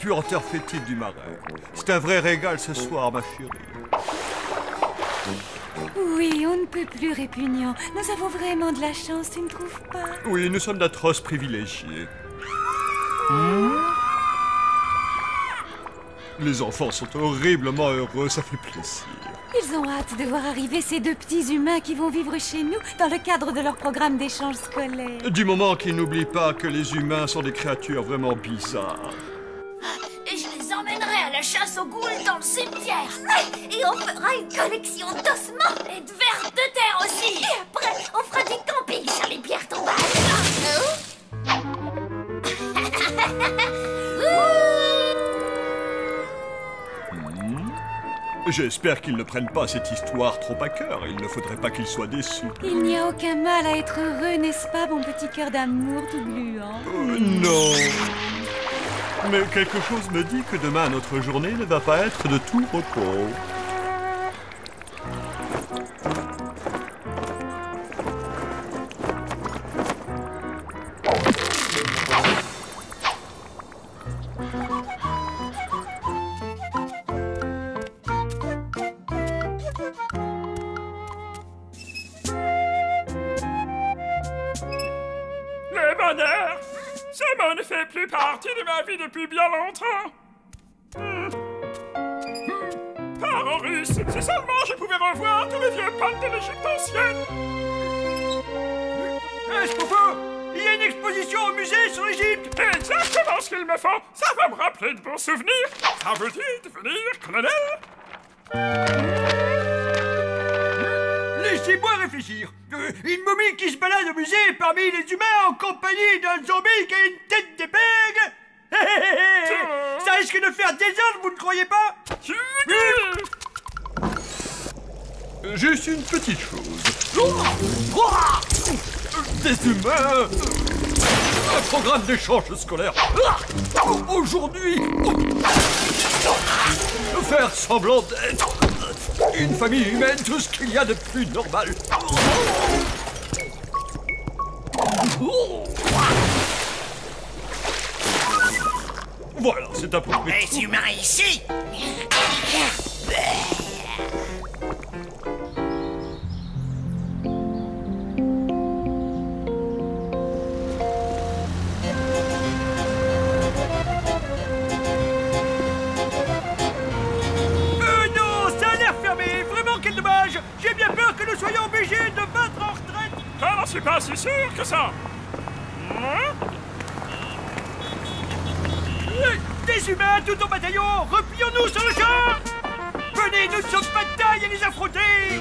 puanteur fétide du marais. C'est un vrai régal ce soir, ma chérie. Oui, on ne peut plus répugnant. Nous avons vraiment de la chance, tu ne trouves pas? Oui, nous sommes d'atroces privilégiés. Les enfants sont horriblement heureux, ça fait plaisir. Ils ont hâte de voir arriver ces deux petits humains qui vont vivre chez nous dans le cadre de leur programme d'échange scolaire. Du moment qu'ils n'oublient pas que les humains sont des créatures vraiment bizarres. Et je les emmènerai à la chasse aux goules dans le cimetière. Et on fera une collection d'ossements et de vers de terre aussi. Et après, on fera du camping sur les pierres tombales. J'espère qu'ils ne prennent pas cette histoire trop à cœur. Il ne faudrait pas qu'ils soient déçus. Il n'y a aucun mal à être heureux, n'est-ce pas, mon petit cœur d'amour tout gluant? Non. Mais quelque chose me dit que demain, notre journée ne va pas être de tout repos. Le bonheur, ce mot ne fait plus partie de ma vie depuis bien longtemps. Parents russes, si seulement je pouvais revoir tous les vieux pannes de l'Égypte ancienne. C'est pas faux. Il y a une exposition au musée sur l'Égypte. Exactement ce qu'il me faut. Ça va me rappeler de bons souvenirs. Ça veut dire devenir colonel. Laissez-moi réfléchir. Une momie qui se balade au musée parmi les humains en compagnie d'un zombie qui a une tête d'épingle. Ça risque de faire désordre, vous ne croyez pas? Juste une petite chose. Des humains. Un programme d'échange scolaire. Aujourd'hui, faire semblant d'être une famille humaine, tout ce qu'il y a de plus normal. Voilà, c'est à peu près. Les humains ici! Non, ça a l'air fermé. Vraiment, quel dommage. J'ai bien peur que nous soyons obligés de battre en retraite. Je n'en suis pas si sûr que ça. Des humains tout en bataillon, replions-nous sur le champ. Venez, nous ne sommes pas de taille à les affronter.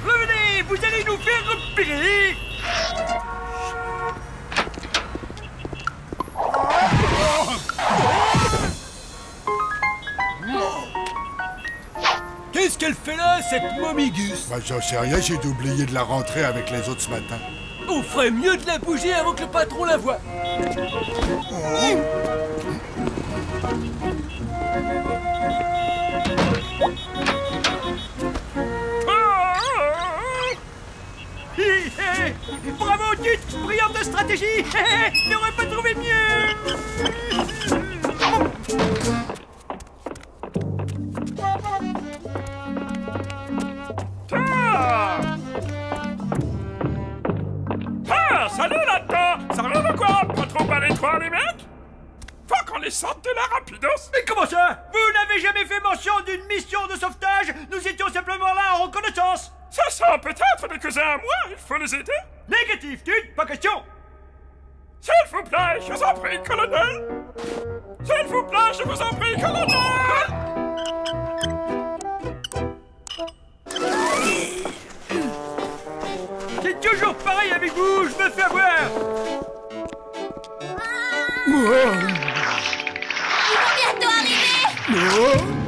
Revenez, vous allez nous faire repérer. Qu'est-ce qu'elle fait là, cette momigus? Bah, j'en sais rien, j'ai oublié de la rentrer avec les autres ce matin. On ferait mieux de la bouger avant que le patron la voie. Bravo, Tut, brillante stratégie. N'aurait pas trouvé mieux. Salut là-dedans! Ça rien de quoi? Pas trop à l'étroit, les mecs? Faut qu'on les sorte de la rapidos! Mais comment ça? Vous n'avez jamais fait mention d'une mission de sauvetage. Nous étions simplement là en reconnaissance. Ce sont peut-être des cousins à moi, il faut les aider! Négatif, Tut, pas question. S'il vous plaît, je vous en prie, colonel! S'il vous plaît, je vous en prie, colonel! C'est toujours pareil avec vous, je me fais avoir. Ils vont bientôt arriver.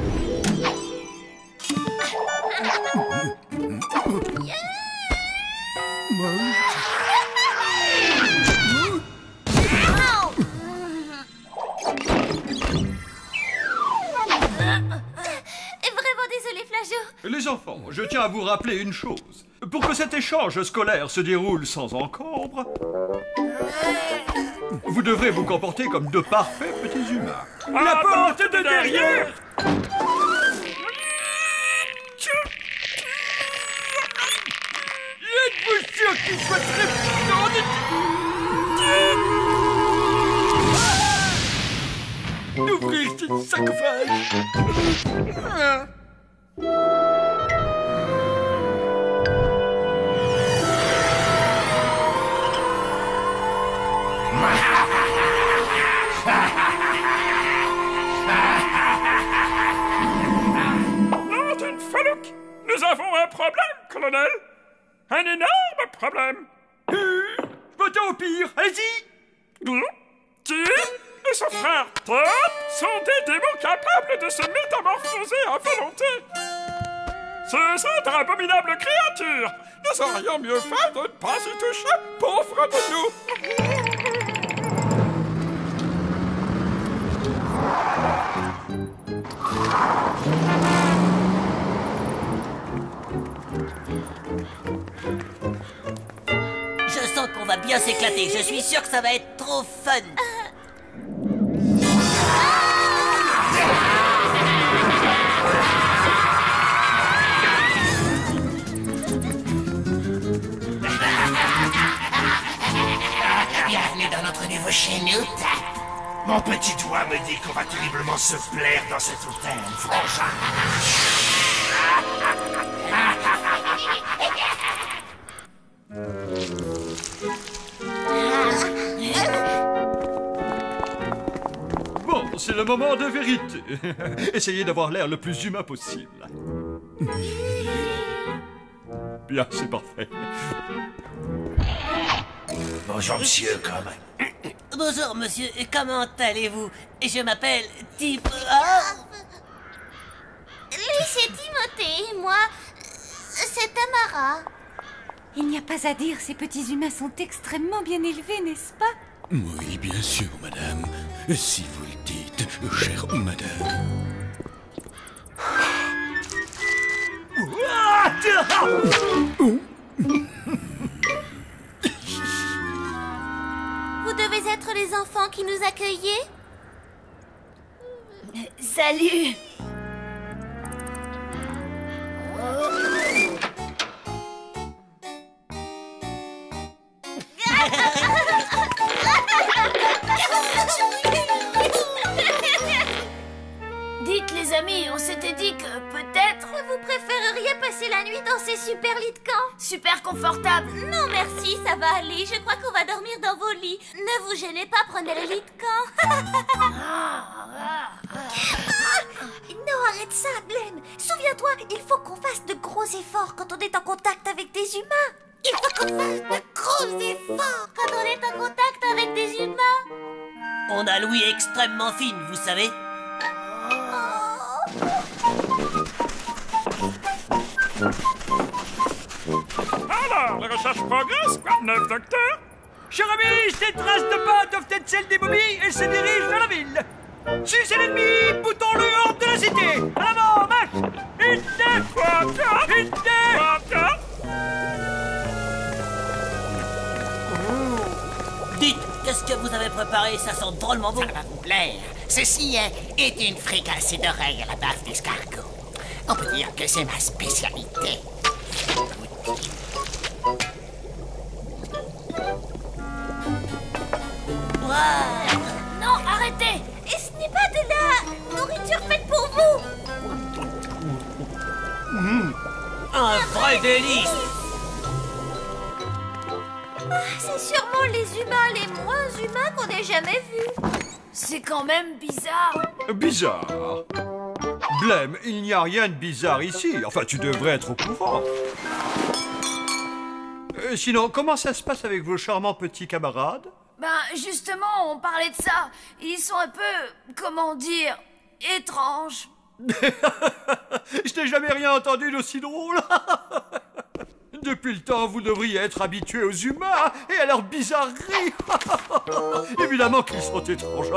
Vraiment désolé, Flageot. Les enfants, je tiens à vous rappeler une chose. Pour que cet échange scolaire se déroule sans encombre, vous devrez vous comporter comme de parfaits petits humains. La porte de derrière! Êtes-vous sûr qu'il soit très puissant? D'ouvrir ce sarcophage! Lanterne Falouk, nous avons un problème, colonel. Un énorme problème. Va-t'en au pire, allez-y! Tim et son frère Top sont des démons capables de se métamorphoser à volonté. Ce sont d'abominables créatures. Nous aurions mieux fait de ne pas y toucher, pauvres de nous. Je sens qu'on va bien s'éclater. Je suis sûr que ça va être trop fun. Bienvenue dans notre nouveau chez nous, Tap. Mon petit doigt me dit qu'on va terriblement se plaire dans cet hôtel, frangin. Bon, c'est le moment de vérité. Essayez d'avoir l'air le plus humain possible. Bien, c'est parfait. Bonjour, monsieur, comment? Bonjour, monsieur. Comment allez-vous? Je m'appelle Tip... Oh, Lui, c'est Timothée, moi, c'est Tamara. Il n'y a pas à dire, ces petits humains sont extrêmement bien élevés, n'est-ce pas? Oui, bien sûr, madame. Si vous le dites, chère madame. Vous devez être les enfants qui nous accueillez? Salut. Dites les amis, on s'était dit que peut-être... Vous préféreriez passer la nuit dans ces super lits de camp? Super confortable. Non merci, ça va aller. Je crois qu'on va dormir dans vos lits. Ne vous gênez pas, prenez le lit de camp. Non, arrête ça, Blême. Souviens-toi, il faut qu'on fasse de gros efforts quand on est en contact avec des humains. Il faut qu'on fasse de gros efforts quand on est en contact avec des humains. on a l'ouïe extrêmement fine, vous savez. Alors, les recherches progressent, quoi de neuf, docteur? Cher ami, ces traces de pas doivent être celles des momies et se dirigent vers la ville. Si c'est l'ennemi, boutons-le hors de la cité. À l'avant, marche. Une, deux, trois, quatre. Une, deux, trois, quatre. Dites, qu'est-ce que vous avez préparé? Ça sent drôlement bon. Ça va vous plaire. Ceci est une fricassée d'oreilles à la base d'escargot. On peut dire que c'est ma spécialité. Non, arrêtez! Et ce n'est pas de la nourriture faite pour vous! Un vrai délice! C'est sûrement les humains les moins humains qu'on ait jamais vus. C'est quand même bizarre. Bizarre. Blême, il n'y a rien de bizarre ici. Enfin, tu devrais être au courant. Sinon, comment ça se passe avec vos charmants petits camarades? Ben, justement, on parlait de ça. Ils sont un peu, comment dire, étranges. Je n'ai jamais rien entendu d'aussi drôle. Depuis le temps, vous devriez être habitués aux humains et à leurs bizarreries. Évidemment qu'ils sont étranges.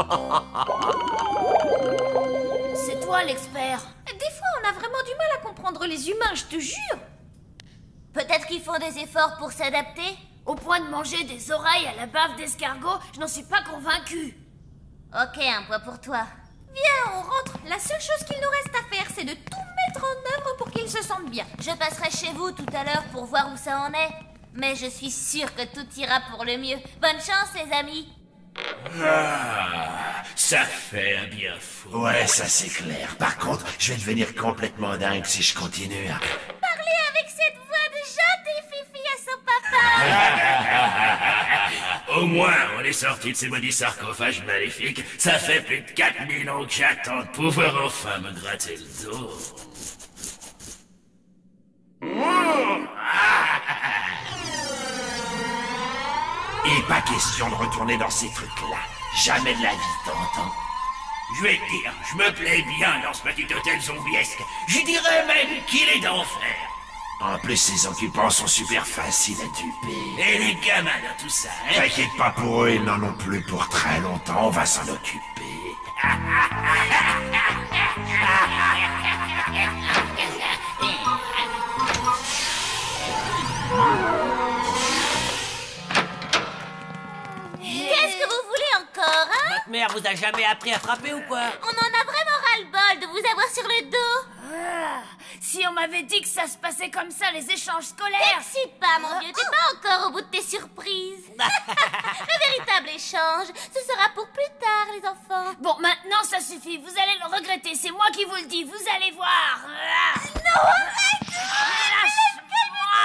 C'est toi l'expert. Des fois, on a vraiment du mal à comprendre les humains, je te jure. Peut-être qu'ils font des efforts pour s'adapter? Au point de manger des oreilles à la bave d'escargot, je n'en suis pas convaincue. Ok, un point pour toi. Viens, on rentre. La seule chose qu'il nous reste à faire, c'est de tout mettre en œuvre pour qu'ils se sentent bien. Je passerai chez vous tout à l'heure pour voir où ça en est. Mais je suis sûre que tout ira pour le mieux. Bonne chance, les amis. Ah, ça fait un bien fou. Ouais, ça c'est clair. Par contre, je vais devenir complètement dingue si je continue. Parlez avec cette voix de gentille fifi à son papa. Au moins, on est sorti de ces maudits sarcophages maléfiques. Ça fait plus de 4000 ans que j'attends de pouvoir enfin me gratter le dos. Et pas question de retourner dans ces trucs-là. Jamais de la vie, t'entends? Je vais te dire, je me plais bien dans ce petit hôtel zombiesque. Je dirais même qu'il est d'enfer. En plus, ces occupants sont super faciles à duper. Et les gamins dans tout ça, hein? T'inquiète pas pour eux, ils n'en ont plus pour très longtemps, on va s'en occuper. Qu'est-ce que vous voulez encore, hein? Votre mère vous a jamais appris à frapper ou quoi? On en a vraiment ras-le-bol de vous avoir sur le dos. Si on m'avait dit que ça se passait comme ça, les échanges scolaires... T'excite pas, mon vieux, t'es pas encore au bout de tes surprises. Le véritable échange, ce sera pour plus tard, les enfants. Bon, maintenant ça suffit, vous allez le regretter, c'est moi qui vous le dis, vous allez voir. Non, arrête! Lâche-moi!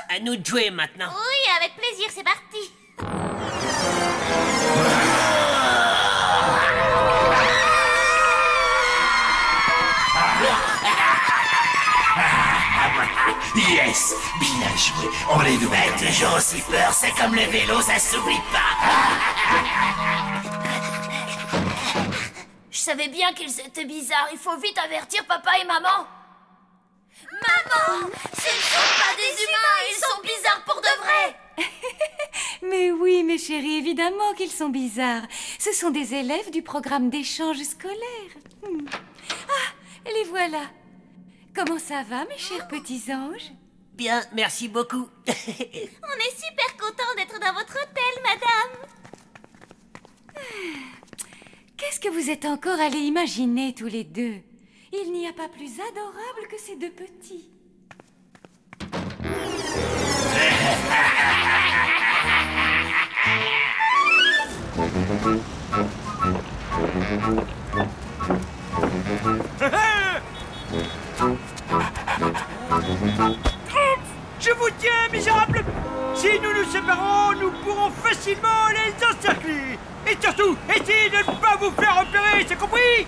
À nous de jouer maintenant. Oui, avec plaisir, c'est parti. Yes, bien joué. On les doit toujours aussi peur, c'est comme le vélo, ça s'oublie pas. Je savais bien qu'ils étaient bizarres, il faut vite avertir papa et maman. Maman, ce ne sont pas des humains, ils sont bizarres pour de vrai. Mais oui, mes chéris, évidemment qu'ils sont bizarres. Ce sont des élèves du programme d'échange scolaire. Ah, les voilà. Comment ça va, mes chers petits anges? Bien, merci beaucoup. On est super contents d'être dans votre hôtel, madame. Qu'est-ce que vous êtes encore allés imaginer tous les deux? Il n'y a pas plus adorable que ces deux petits. Je vous tiens, misérables! Si nous nous séparons, nous pourrons facilement les encercler. Et surtout, essayez de ne pas vous faire repérer, c'est compris?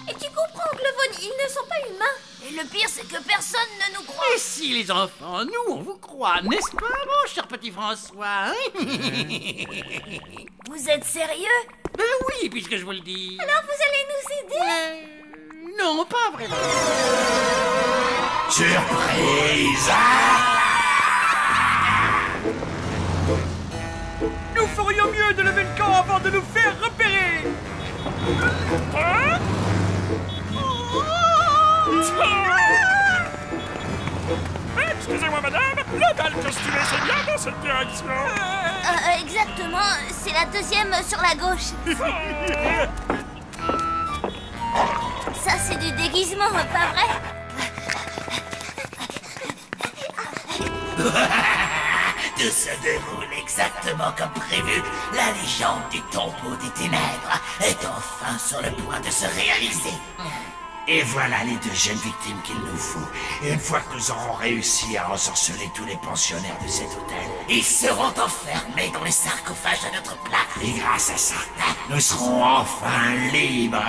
Et tu comprends, Glevon, ils ne sont pas humains. Et le pire, c'est que personne ne nous croit. Et si, les enfants, nous, on vous croit, n'est-ce pas, mon cher petit François? Vous êtes sérieux? Ben oui, puisque je vous le dis. Alors vous allez nous aider? Non, pas vraiment. Surprise! Nous ferions mieux de lever le camp avant de nous faire repérer. Hein? Excusez-moi, madame, la balle costumée, c'est bien dans cette direction. Exactement, c'est la deuxième sur la gauche. Ça, c'est du déguisement, pas vrai? Tout se déroule exactement comme prévu. La légende du tombeau des ténèbres est enfin sur le point de se réaliser. Et voilà les deux jeunes victimes qu'il nous faut. Et une fois que nous aurons réussi à ensorceler tous les pensionnaires de cet hôtel, ils seront enfermés dans les sarcophages à notre plat. Et grâce à ça, nous serons enfin libres.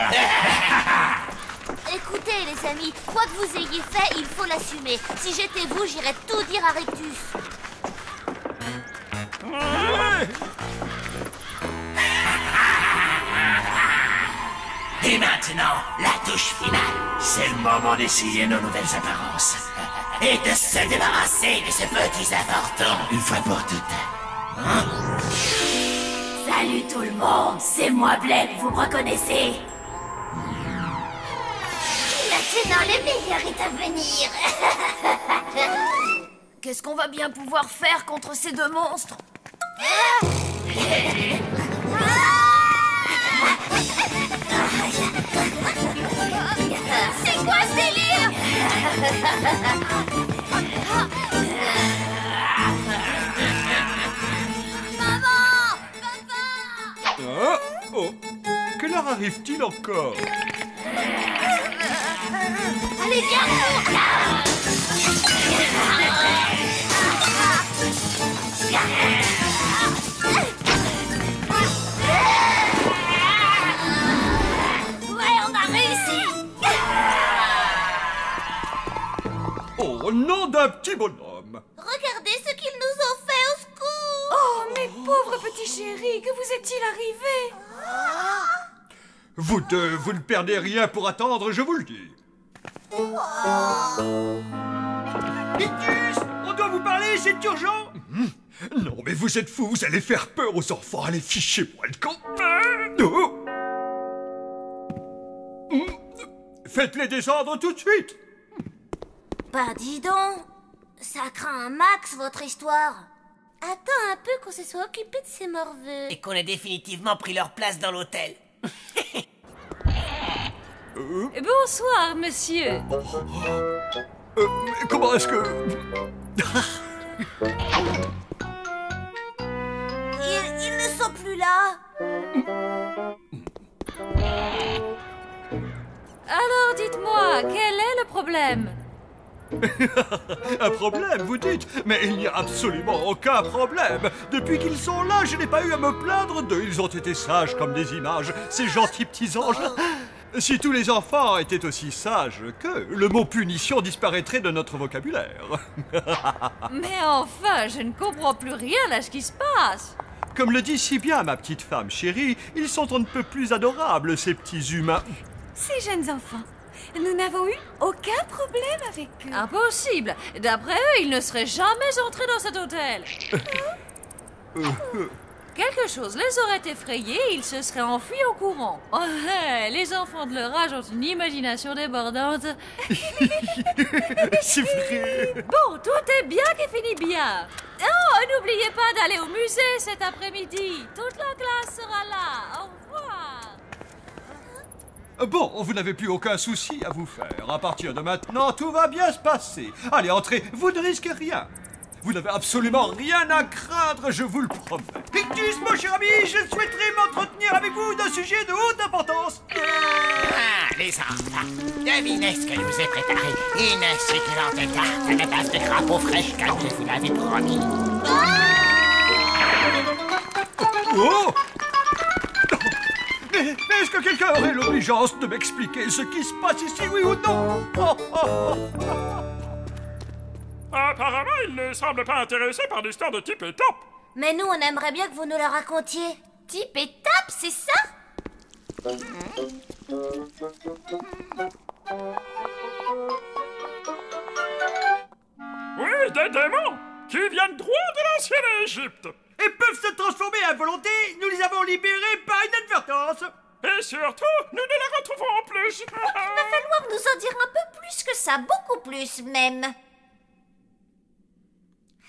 Écoutez, les amis, quoi que vous ayez fait, il faut l'assumer. Si j'étais vous, j'irais tout dire à Rictus. Et maintenant, la touche finale. C'est le moment d'essayer nos nouvelles apparences. Et de se débarrasser de ces petits avortons une fois pour toutes. Hein? Salut tout le monde, c'est moi Blake, vous me reconnaissez? Maintenant, le meilleur est à venir. Qu'est-ce qu'on va bien pouvoir faire contre ces deux monstres? C'est quoi ce délire? Maman! Papa! Ah, oh, quelle heure arrive-t-il encore? Allez, viens! Ouais, on a réussi! Oh, nom d'un petit bonhomme! Regardez ce qu'ils nous ont fait, au secours! Oh, mes pauvres petits chéris, que vous est-il arrivé? Vous deux, vous ne perdez rien pour attendre, je vous le dis. Ictus, on doit vous parler, c'est urgent. Non, mais vous êtes fous, vous allez faire peur aux enfants. Allez, fichez-moi le camp. Oh. Faites-les descendre tout de suite. Bah dis donc, ça craint un max votre histoire. Attends un peu qu'on se soit occupé de ces morveux. Et qu'on ait définitivement pris leur place dans l'hôtel. Bonsoir, monsieur. Comment est-ce que... Ils ne sont plus là. Alors, dites-moi, quel est le problème? Un problème, vous dites? Mais il n'y a absolument aucun problème. Depuis qu'ils sont là, je n'ai pas eu à me plaindre d'eux. Ils ont été sages comme des images, ces gentils petits anges. Si tous les enfants étaient aussi sages qu'eux, le mot punition disparaîtrait de notre vocabulaire. Mais enfin, je ne comprends plus rien à ce qui se passe. Comme le dit si bien ma petite femme chérie, ils sont on ne peut plus adorables, ces petits humains. Ces jeunes enfants, nous n'avons eu aucun problème avec eux. Impossible. D'après eux, ils ne seraient jamais entrés dans cet hôtel. Quelque chose les aurait effrayés et ils se seraient enfuis en courant. Oh, les enfants de leur âge ont une imagination débordante. C'est vrai. Bon, tout est bien qui finit bien. Oh, n'oubliez pas d'aller au musée cet après-midi. Toute la classe sera là. Au revoir. Bon, vous n'avez plus aucun souci à vous faire. À partir de maintenant, tout va bien se passer. Allez, entrez, vous ne risquez rien. Vous n'avez absolument rien à craindre, je vous le promets. Ictus, mon cher ami, je souhaiterais m'entretenir avec vous d'un sujet de haute importance. Ah, les enfants, devinez ce que je vous ai préparé. Une succulente tarte de base de crapaud fraîche comme je vous l'avais promis. Oh! Mais est-ce que quelqu'un aurait l'obligeance de m'expliquer ce qui se passe ici, oui ou non? Apparemment, il ne semble pas intéressé par l'histoire de Tip et Top. Mais nous, on aimerait bien que vous nous la racontiez. Tip et Tap, c'est ça? Oui, des démons qui viennent droit de l'ancienne Égypte. Et peuvent se transformer à volonté. Nous les avons libérés par inadvertance. Et surtout, nous ne les retrouvons plus. Il va falloir nous en dire un peu plus que ça, beaucoup plus même.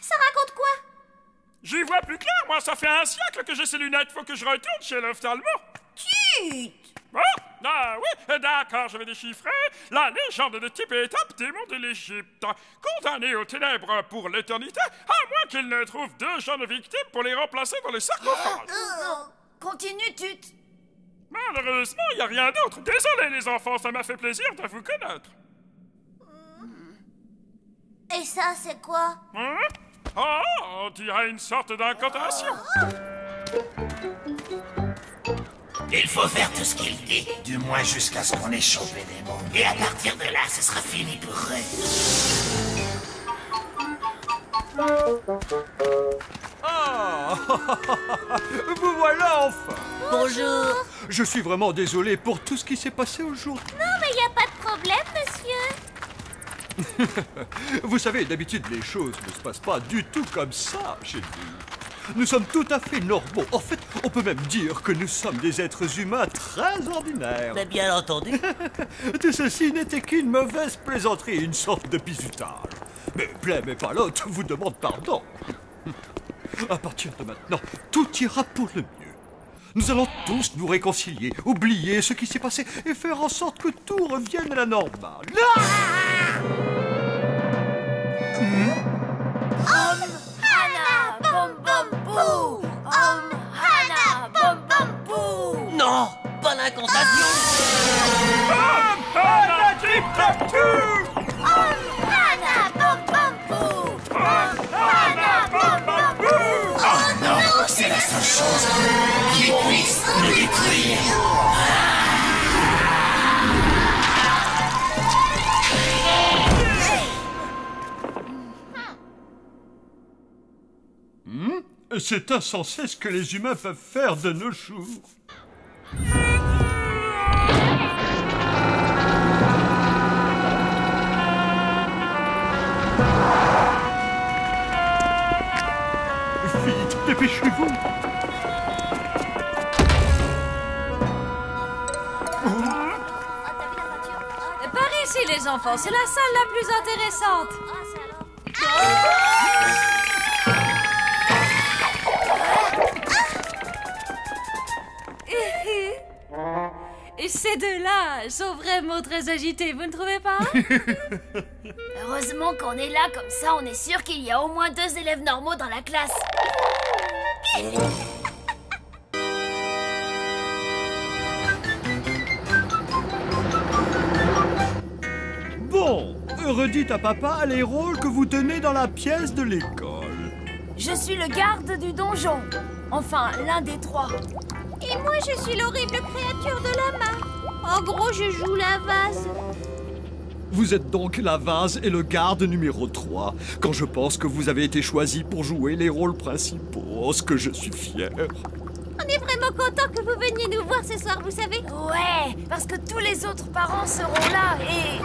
Ça raconte quoi? J'y vois plus clair, moi, ça fait un siècle que j'ai ces lunettes. Faut que je retourne chez l'ophtalmo. Chut! Oh, ah oui, d'accord, je vais déchiffrer. La légende de Tip et Top, démon de l'Égypte. Condamnés aux ténèbres pour l'éternité, à moins qu'ils ne trouvent deux jeunes victimes pour les remplacer dans les sarcophages. Continue, Tut. Malheureusement, il n'y a rien d'autre. Désolé, les enfants, ça m'a fait plaisir de vous connaître. Et ça, c'est quoi? Hein? Oh, on dirait une sorte d'incantation. Il faut faire tout ce qu'il dit, du moins jusqu'à ce qu'on ait chopé des mots. Et à partir de là, ce sera fini pour eux. Ah, Vous voilà enfin. Bonjour. Je suis vraiment désolé pour tout ce qui s'est passé aujourd'hui. Non, mais il n'y a pas de problème, monsieur. Vous savez, d'habitude, les choses ne se passent pas du tout comme ça chez nous. Nous sommes tout à fait normaux. En fait, on peut même dire que nous sommes des êtres humains très ordinaires. Mais bien entendu. Tout ceci n'était qu'une mauvaise plaisanterie, une sorte de bizutage. Mais Blême et Palotte vous demandent pardon. À partir de maintenant, tout ira pour le mieux. Nous allons tous nous réconcilier, oublier ce qui s'est passé et faire en sorte que tout revienne à la normale. Non, pas l'incantation. Oh non, c'est la seule chose qui puisse me détruire. C'est insensé ce que les humains peuvent faire de nos jours. Vite, dépêchez-vous. Par ici, les enfants, c'est la salle la plus intéressante. Et ces deux-là sont vraiment très agités, vous ne trouvez pas? Heureusement qu'on est là, comme ça on est sûr qu'il y a au moins 2 élèves normaux dans la classe. Bon, redites à papa les rôles que vous tenez dans la pièce de l'école. Je suis le garde du donjon. Enfin, l'un des 3. Et moi, je suis l'horrible créature de la main. En gros, je joue la vase. Vous êtes donc la vase et le garde numéro 3, quand je pense que vous avez été choisis pour jouer les rôles principaux. Oh, ce que je suis fier. On est vraiment content que vous veniez nous voir ce soir, vous savez. Ouais, parce que tous les autres parents seront là et...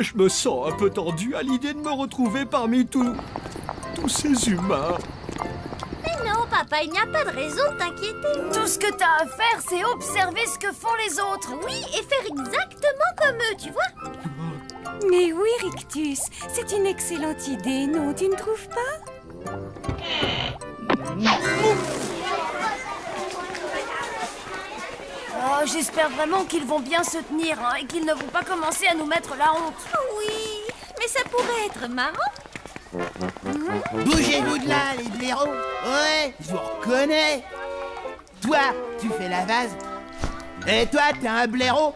Je me sens un peu tendu à l'idée de me retrouver parmi tous ces humains. Mais non, papa, il n'y a pas de raison de t'inquiéter. Tout ce que t'as à faire, c'est observer ce que font les autres. Oui, et faire exactement comme eux, tu vois. Mais oui, Rictus, c'est une excellente idée, non, tu ne trouves pas? Oh, j'espère vraiment qu'ils vont bien se tenir hein, et qu'ils ne vont pas commencer à nous mettre la honte. Oui, mais ça pourrait être marrant. Bougez-vous de là, les blaireaux. Ouais, je vous reconnais. Toi, tu fais la vase. Et toi, t'es un blaireau.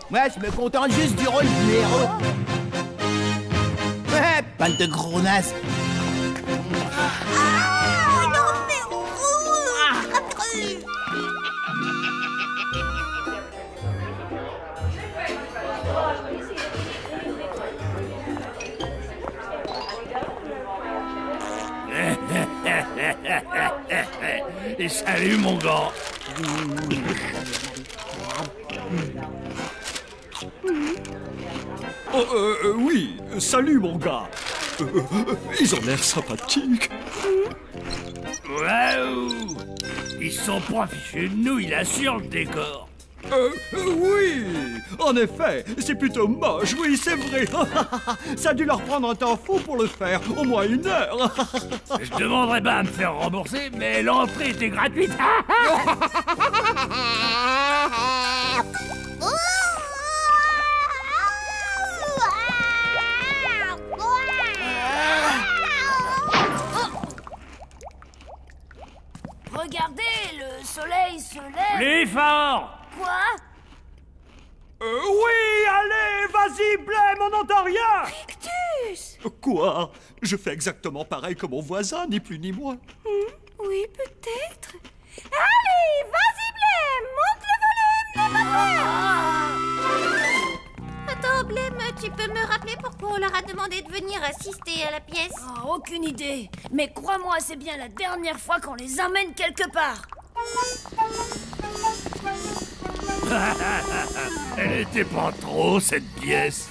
Moi, je me contente juste du rôle de blaireau. Ouais, bande de gros nazes. Et salut mon gars. Oui, salut mon gars. Ils ont l'air sympathiques. Waouh! Ils sont pas fichus de nous, il assure le décor. Oui, en effet, c'est plutôt moche, oui, c'est vrai. Ça a dû leur prendre un temps fou pour le faire, au moins 1 heure. Je demanderais pas à me faire rembourser, mais l'entrée était gratuite. Regardez, le soleil se lève. Plus fort! Quoi? Oui, allez, vas-y, Blême, on n'entend rien. Rictus! Quoi? Je fais exactement pareil que mon voisin, ni plus ni moins. Oui, peut-être. Allez, vas-y, Blême, monte le volume. Attends, Blême, tu peux me rappeler pourquoi on leur a demandé de venir assister à la pièce? Oh, aucune idée. Mais crois-moi, c'est bien la dernière fois qu'on les emmène quelque part. Elle était pas trop, cette pièce.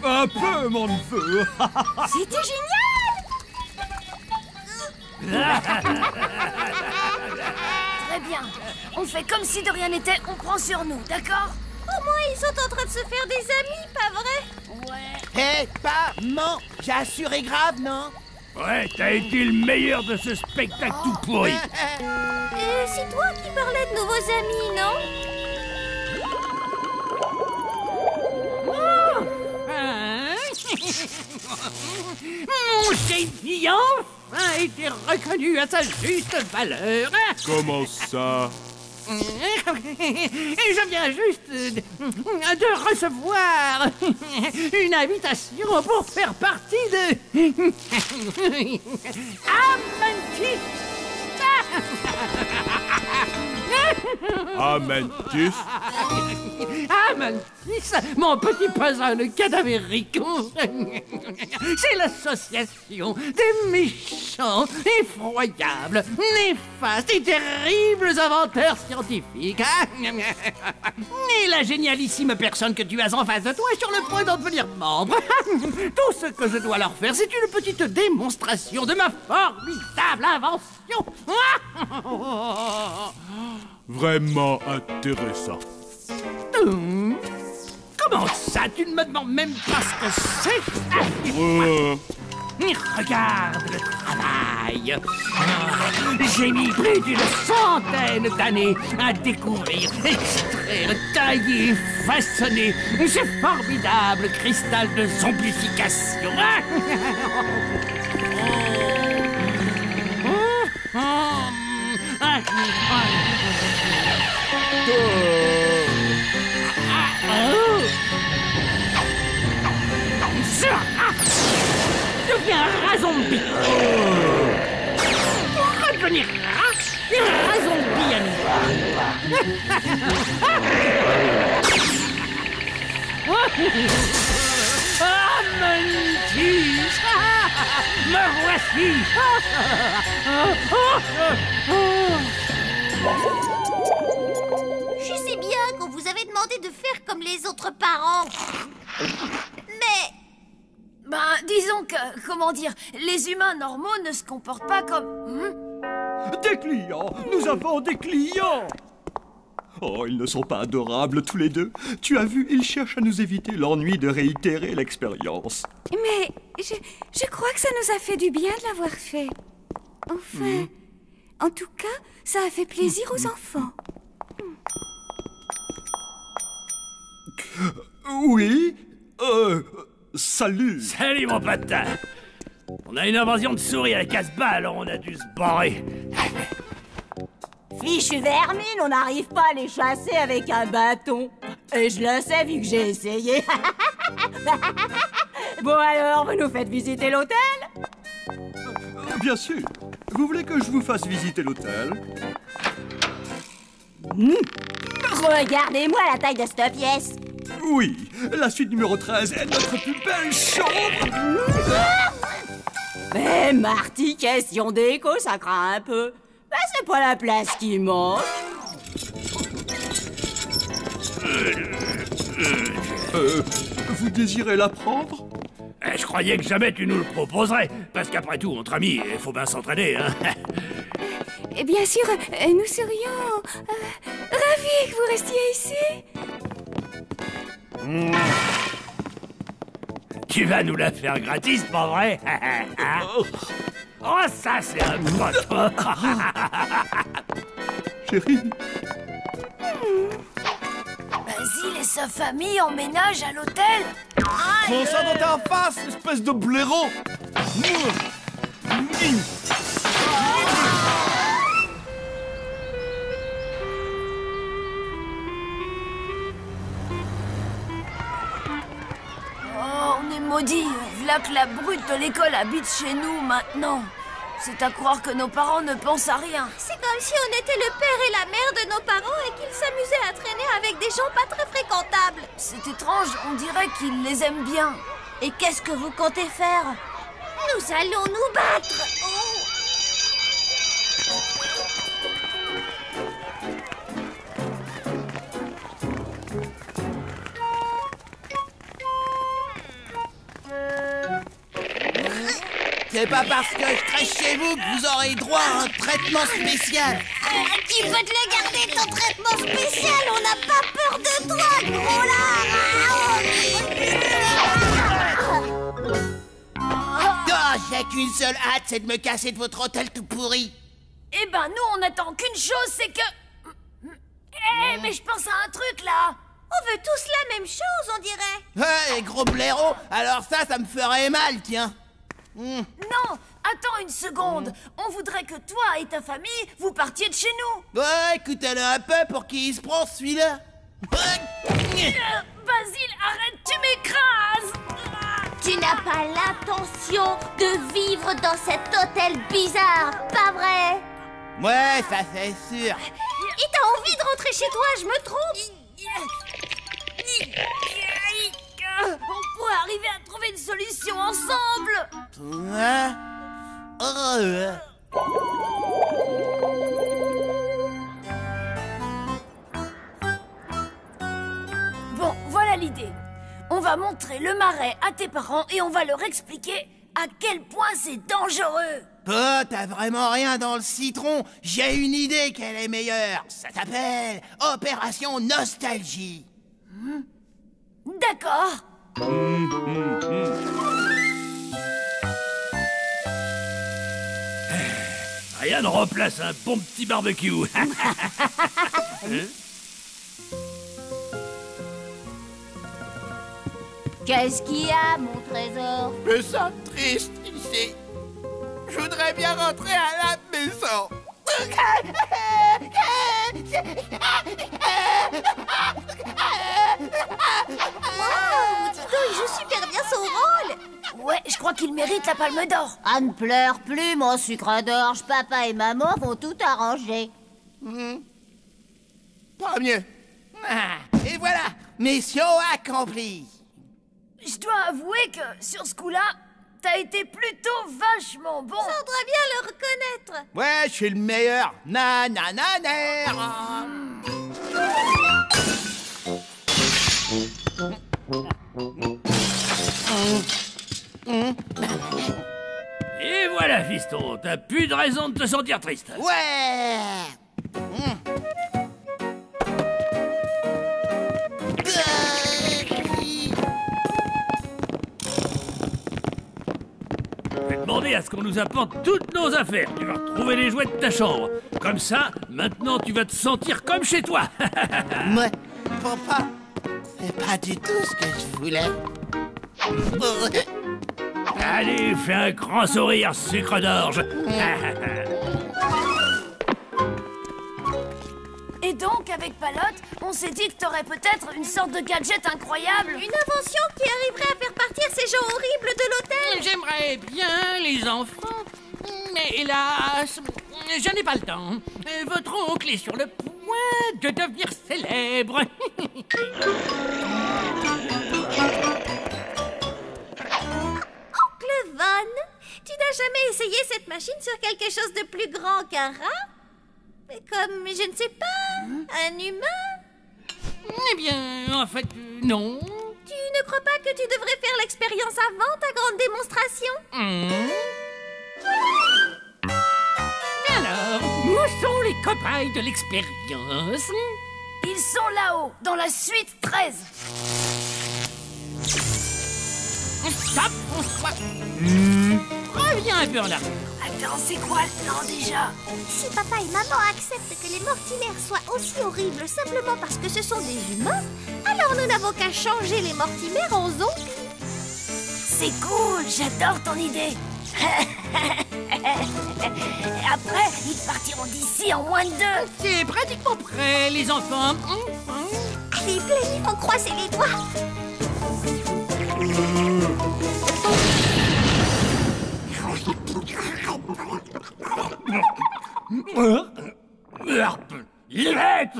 Un peu, mon neveu. C'était génial. Très bien. On fait comme si de rien n'était, on prend sur nous, d'accord? Au moins, ils sont en train de se faire des amis, pas vrai? Ouais. Hé, pas, non, j'ai assuré grave, non? Ouais, t'as été le meilleur de ce spectacle tout pourri. C'est toi qui parlais de nouveaux amis, non? Mon génie enfin a été reconnu à sa juste valeur. Comment ça? Je viens juste de recevoir une invitation pour faire partie de Amantis. Amantis? Amantis, mon petit puzzle cadavérique. C'est l'association des méchants, effroyables, néfastes et terribles inventeurs scientifiques. Et la génialissime personne que tu as en face de toi est sur le point d'en devenir membre. Tout ce que je dois leur faire, c'est une petite démonstration de ma formidable invention. Vraiment intéressant. Comment ça, tu ne me demandes même pas ce que c'est? Regarde le travail. J'ai mis plus d'une centaine d'années à découvrir, extraire, tailler, façonner ce formidable cristal de zombification. Deviens un rat zombie. Pour redevenir un rat zombie à nouveau. Amantis, me voici. Je sais bien qu'on vous avait demandé de faire comme les autres parents. Mais... Ben, disons que, comment dire, les humains normaux ne se comportent pas comme... Des clients! Nous avons des clients! Oh, ils ne sont pas adorables tous les deux. Tu as vu, ils cherchent à nous éviter l'ennui de réitérer l'expérience. Mais je crois que ça nous a fait du bien de l'avoir fait. Enfin, en tout cas, ça a fait plaisir aux enfants. Oui? Salut! Salut, mon patin! On a une invasion de souris à la Casbah, alors on a dû se barrer. Fichu vermine, on n'arrive pas à les chasser avec un bâton. Et je le sais vu que j'ai essayé. Bon alors, vous nous faites visiter l'hôtel? Bien sûr. Vous voulez que je vous fasse visiter l'hôtel? Regardez-moi la taille de cette pièce. Oui, la suite numéro 13 est notre plus belle chambre. Mais Marty, question déco, ça craint un peu. Ben, c'est pas la place qui manque. Vous désirez la prendre? Je croyais que jamais tu nous le proposerais, parce qu'après tout, entre amis, il faut bien s'entraîner, hein. Et bien sûr, nous serions ravis que vous restiez ici. Tu vas nous la faire gratis, pas vrai? Oh, ça, c'est un pote. Chérie. Basile et sa famille emménagent à l'hôtel. Prends ça dans ta face, espèce de blaireau. Oh, on est maudits. V'là que la brute de l'école habite chez nous maintenant. C'est à croire que nos parents ne pensent à rien. C'est comme si on était le père et la mère de nos parents et qu'ils s'amusaient à traîner avec des gens pas très fréquentables. C'est étrange, on dirait qu'ils les aiment bien. Et qu'est-ce que vous comptez faire? Nous allons nous battre. C'est pas parce que je crèche chez vous que vous aurez droit à un traitement spécial. Tu peux te le garder, ton traitement spécial. On n'a pas peur de toi, gros lard. Oh, j'ai qu'une seule hâte, c'est de me casser de votre hôtel tout pourri. Eh ben, nous, on n'attend qu'une chose, c'est que... mais je pense à un truc, là. On veut tous la même chose, on dirait. Ouais, gros blaireau, alors ça me ferait mal, tiens. Non, attends une seconde. On voudrait que toi et ta famille, vous partiez de chez nous. Ouais, écoutez-le un peu pour qu'il se prend celui-là. Basile, arrête, tu m'écrases. Tu n'as pas l'intention de vivre dans cet hôtel bizarre, pas vrai? Ouais, ça c'est sûr. Et t'as envie de rentrer chez toi, je me trompe? On pourrait arriver à trouver une solution ensemble. Ouais. Bon, voilà l'idée. On va montrer le marais à tes parents et on va leur expliquer à quel point c'est dangereux. Oh, t'as vraiment rien dans le citron. J'ai une idée qu'elle est meilleure. Ça s'appelle Opération Nostalgie. D'accord. Rien ne remplace un bon petit barbecue. Qu'est-ce qu'il y a, mon trésor? Je me sens triste ici. Je voudrais bien rentrer à la maison. Wow, dis donc, il joue super bien son rôle. Ouais, je crois qu'il mérite la palme d'or. Ah, ne pleure plus, mon sucre d'orge. Papa et maman vont tout arranger. Tant mieux. Et voilà, mission accomplie. Je dois avouer que sur ce coup-là, t'as été plutôt vachement bon. Ça voudrait bien le reconnaître. Ouais, je suis le meilleur. Et voilà, fiston, t'as plus de raison de te sentir triste. Ouais. Je vais demander à ce qu'on nous apporte toutes nos affaires. Tu vas retrouver les jouets de ta chambre. Comme ça, maintenant tu vas te sentir comme chez toi. Ouais, papa, c'est pas du tout ce que je voulais. Allez, fais un grand sourire, sucre d'orge. Et donc, avec Palotte, on s'est dit que t'aurais peut-être une sorte de gadget incroyable. Une invention qui arriverait à faire partir ces gens horribles de l'hôtel. J'aimerais bien, les enfants, mais hélas, je n'ai pas le temps. Votre oncle est sur le point de devenir célèbre. Oncle Von, tu n'as jamais essayé cette machine sur quelque chose de plus grand qu'un rat? Comme, je ne sais pas, un humain? Eh bien, en fait, non. Tu ne crois pas que tu devrais faire l'expérience avant ta grande démonstration? Alors, où sont les copains de l'expérience? Ils sont là-haut, dans la suite 13. Stop, reviens un peu en arrière. Attends, c'est quoi le plan déjà? Si papa et maman acceptent que les Mortimer soient aussi horribles simplement parce que ce sont des humains, alors nous n'avons qu'à changer les Mortimer en zombies. C'est cool, j'adore ton idée. Après, ils partiront d'ici en moins de 2. C'est pratiquement prêt, les enfants. Allez, Plenny, faut croiser les doigts.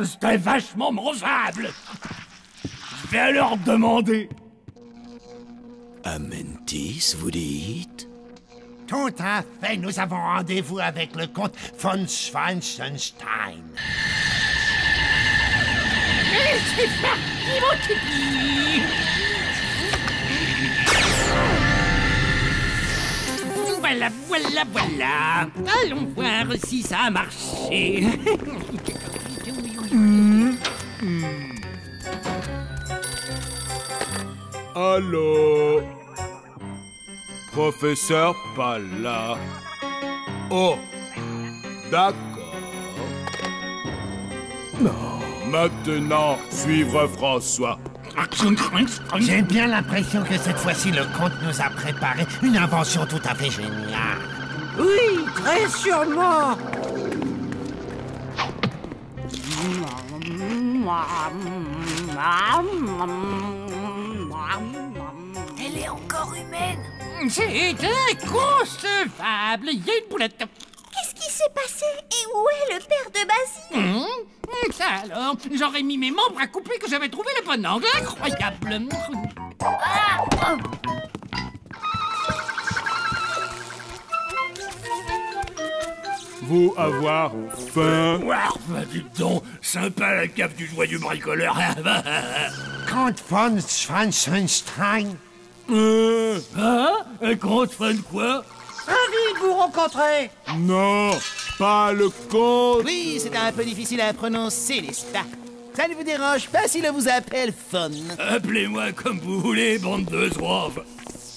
C'était vachement mangeable. Je vais alors demander. Amentis, vous dites? Tout à fait, nous avons rendez-vous avec le comte von Schweinstein. C'est parti, mon tipi. Voilà. Allons voir si ça a marché. Allô? Professeur pas là. Oh, d'accord. Maintenant, suivre François. J'ai bien l'impression que cette fois-ci, le comte nous a préparé une invention tout à fait géniale. Oui, très sûrement. Elle est encore humaine. C'est inconcevable. Il y a une boulette. Qu'est-ce qui s'est passé? Et où est le père de Basile? Ça alors, j'aurais mis mes membres à couper que j'avais trouvé le bon angle. Incroyable. Vous avoir faim? Dites donc, sympa la cave du joyeux bricoleur. Comte von Schweinstein. Un comte fan quoi? Ravi de vous rencontrer. Non, pas le comte. Oui, c'était un peu difficile à prononcer, n'est-ce pas? Ça ne vous dérange pas si je vous appelle Fon? Appelez-moi comme vous voulez, bande de zouaves.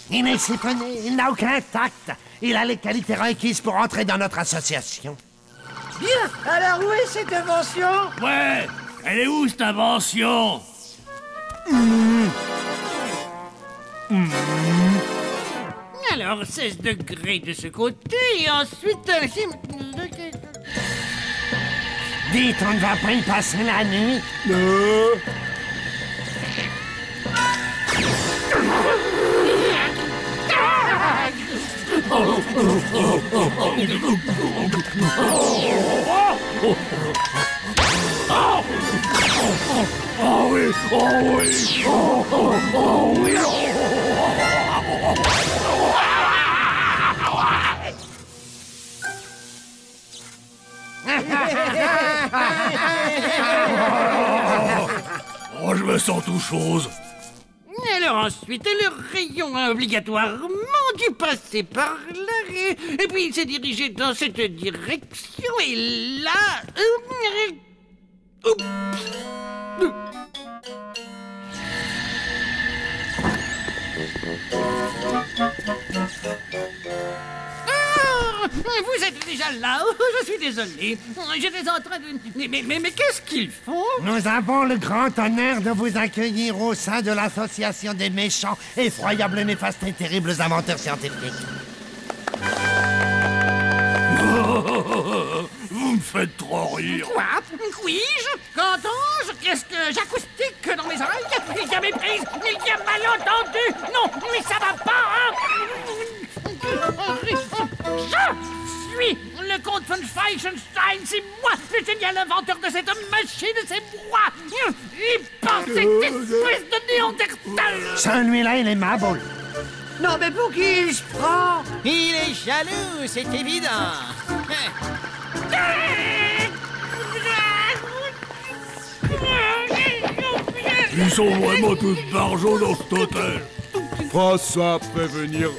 Il est siphonné, il n'a aucun tact. Il a les qualités requises pour entrer dans notre association. Bien, alors où est cette invention? Ouais, elle est où cette invention? Alors, 16 degrés de ce côté, et ensuite... Dites, on ne va pas y passer la nuit? Oh oui, oh oui, oh oui. Oh, je me sens tout chose. Alors ensuite, le rayon a obligatoirement dû passer par là, et puis il s'est dirigé dans cette direction, et là... Vous êtes déjà là. Je suis désolé. J'étais en train de... Mais qu'est-ce qu'ils font? Nous avons le grand honneur de vous accueillir au sein de l'association des méchants, effroyables, néfastes et terribles inventeurs scientifiques. Vous me faites trop rire. Quoi? Oui-je? Qu'entends-je? Qu'est-ce que j'acoustique dans mes oreilles? Il y a méprise, il y a malentendu. Non, mais ça va pas, hein? Je suis le comte von Schweinstein. C'est moi, le génial inventeur de cette machine. C'est moi. Il pense cette espèce de néandertal. Celui-là, il est ma boule. Non, mais pour qui il se prend? Il est jaloux, c'est évident. Ils sont vraiment tous barjots dans cet hôtel. François, prévenir...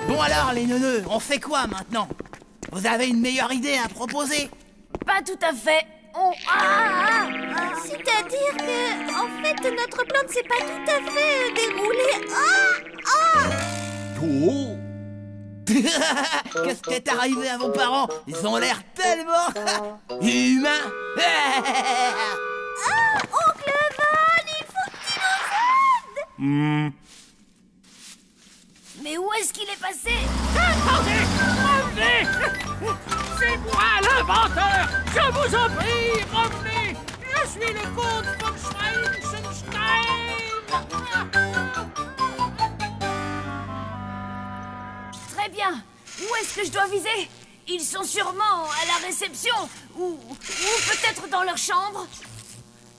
Bon alors, les neuneux, on fait quoi maintenant? Vous avez une meilleure idée à proposer? Pas tout à fait. C'est-à-dire que, en fait, notre plan ne s'est pas tout à fait déroulé. Oh. Qu'est-ce qui est arrivé à vos parents? Ils ont l'air tellement humains. Oncle Von, il faut que tu nous aides. Mais où est-ce qu'il est passé? Attendez! Revenez! C'est moi l'inventeur! Je vous en prie, revenez! Je suis le comte von Schweinstein! bien. Où est-ce que je dois viser? Ils sont sûrement à la réception, ou peut-être dans leur chambre.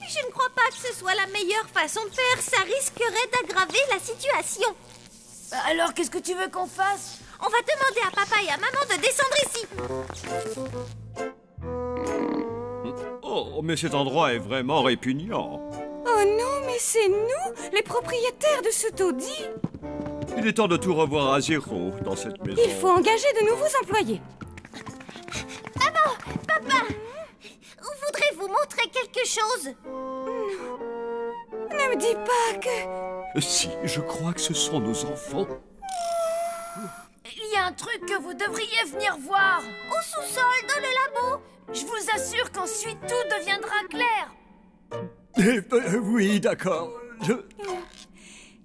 Je ne crois pas que ce soit la meilleure façon de faire. Ça risquerait d'aggraver la situation. Alors, qu'est-ce que tu veux qu'on fasse? On va demander à papa et à maman de descendre ici. Oh, mais cet endroit est vraiment répugnant. Oh non, mais c'est nous, les propriétaires de ce taudis. Il est temps de tout revoir à zéro dans cette maison. Il faut engager de nouveaux employés. Maman, papa, voudrez-vous montrer quelque chose? Non. Ne me dis pas que... Si, je crois que ce sont nos enfants. Il y a un truc que vous devriez venir voir. Au sous-sol, dans le labo. Je vous assure qu'ensuite tout deviendra clair. Oui, d'accord.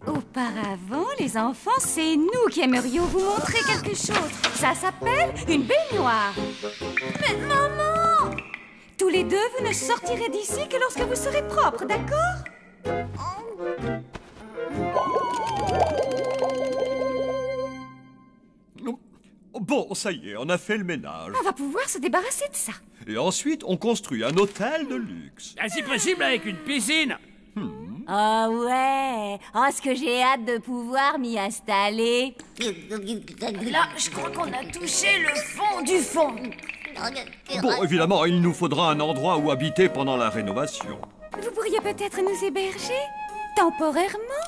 Auparavant, les enfants, c'est nous qui aimerions vous montrer quelque chose. Ça s'appelle une baignoire. Mais maman! Tous les deux, vous ne sortirez d'ici que lorsque vous serez propres, d'accord? Bon, ça y est, on a fait le ménage. On va pouvoir se débarrasser de ça. Et ensuite, on construit un hôtel de luxe. Si possible, avec une piscine. Oh ouais. Oh, ce que j'ai hâte de pouvoir m'y installer. Là, je crois qu'on a touché le fond du fond. Bon, évidemment, il nous faudra un endroit où habiter pendant la rénovation. Vous pourriez peut-être nous héberger temporairement?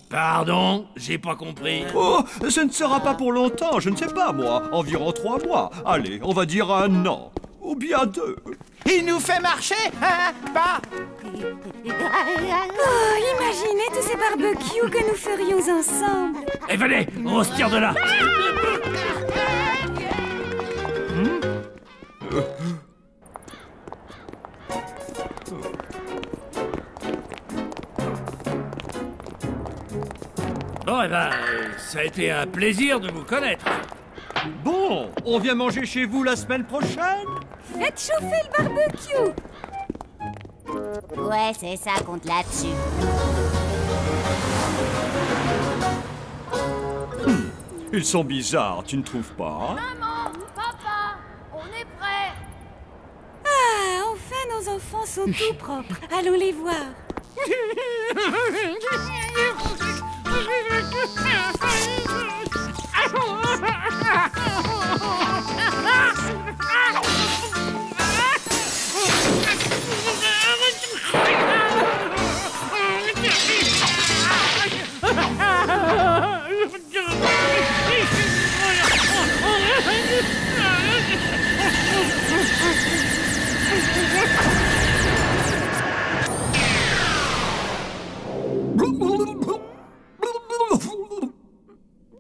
Pardon, j'ai pas compris. Oh, ce ne sera pas pour longtemps, je ne sais pas, moi. Environ 3 mois. Allez, on va dire 1 an. Ou bien 2. Il nous fait marcher, hein, pas? Oh, imaginez tous ces barbecues que nous ferions ensemble. Eh, venez, on se tire de là. Bon, eh ben, ça a été un plaisir de vous connaître. Bon, on vient manger chez vous la semaine prochaine? Faites chauffer le barbecue. Ouais, c'est ça, compte là-dessus. Ils sont bizarres, tu ne trouves pas? Maman, papa, on est prêts. Ah, enfin nos enfants sont tout propres. Allons les voir.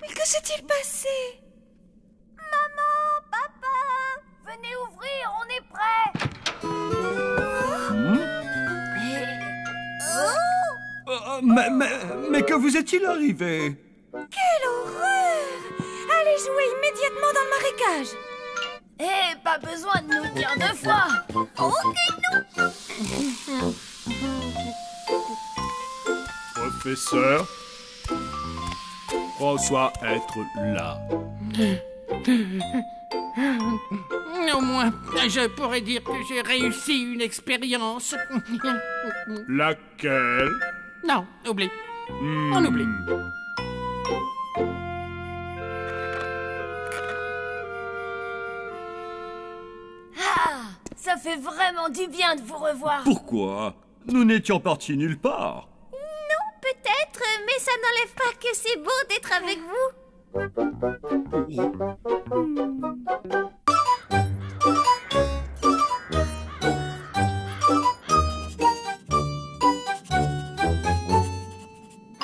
Mais que s'est-il passé? Maman, papa, venez ouvrir, on est prêts. Mais que vous est-il arrivé? Quelle horreur! Allez jouer immédiatement dans le marécage. Eh, pas besoin de nous dire 2 fois. Ok, nous. Professeur, François être là. Au moins, je pourrais dire que j'ai réussi une expérience. Laquelle? Non, oublie. On oublie. Ah, ça fait vraiment du bien de vous revoir. Pourquoi? Nous n'étions partis nulle part. Non, peut-être, mais ça n'enlève pas que c'est beau d'être avec vous.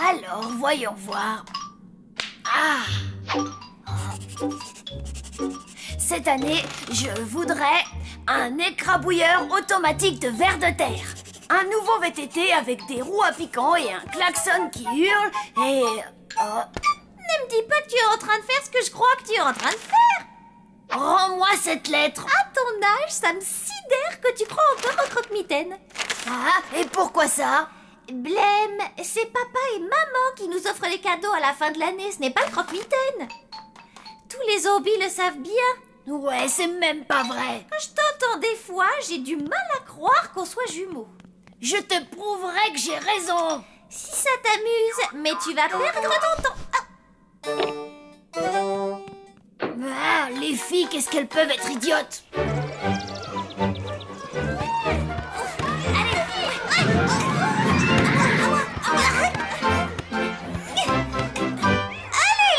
Alors, voyons voir. Ah! Cette année, je voudrais un écrabouilleur automatique de vers de terre. Un nouveau VTT avec des roues à piquant et un klaxon qui hurle et... Ne me dis pas que tu es en train de faire ce que je crois que tu es en train de faire. Rends-moi cette lettre. À ton âge, ça me sidère que tu crois encore au croque-mitaine. Ah, et pourquoi ça? Blême, c'est papa et maman qui nous offrent les cadeaux à la fin de l'année, ce n'est pas le croque-mitaine. Tous les zombies le savent bien. Ouais, c'est même pas vrai. Quand je t'entends des fois, j'ai du mal à croire qu'on soit jumeaux. Je te prouverai que j'ai raison. Si ça t'amuse, mais tu vas perdre ton temps. Ah, les filles, qu'est-ce qu'elles peuvent être idiotes. Allez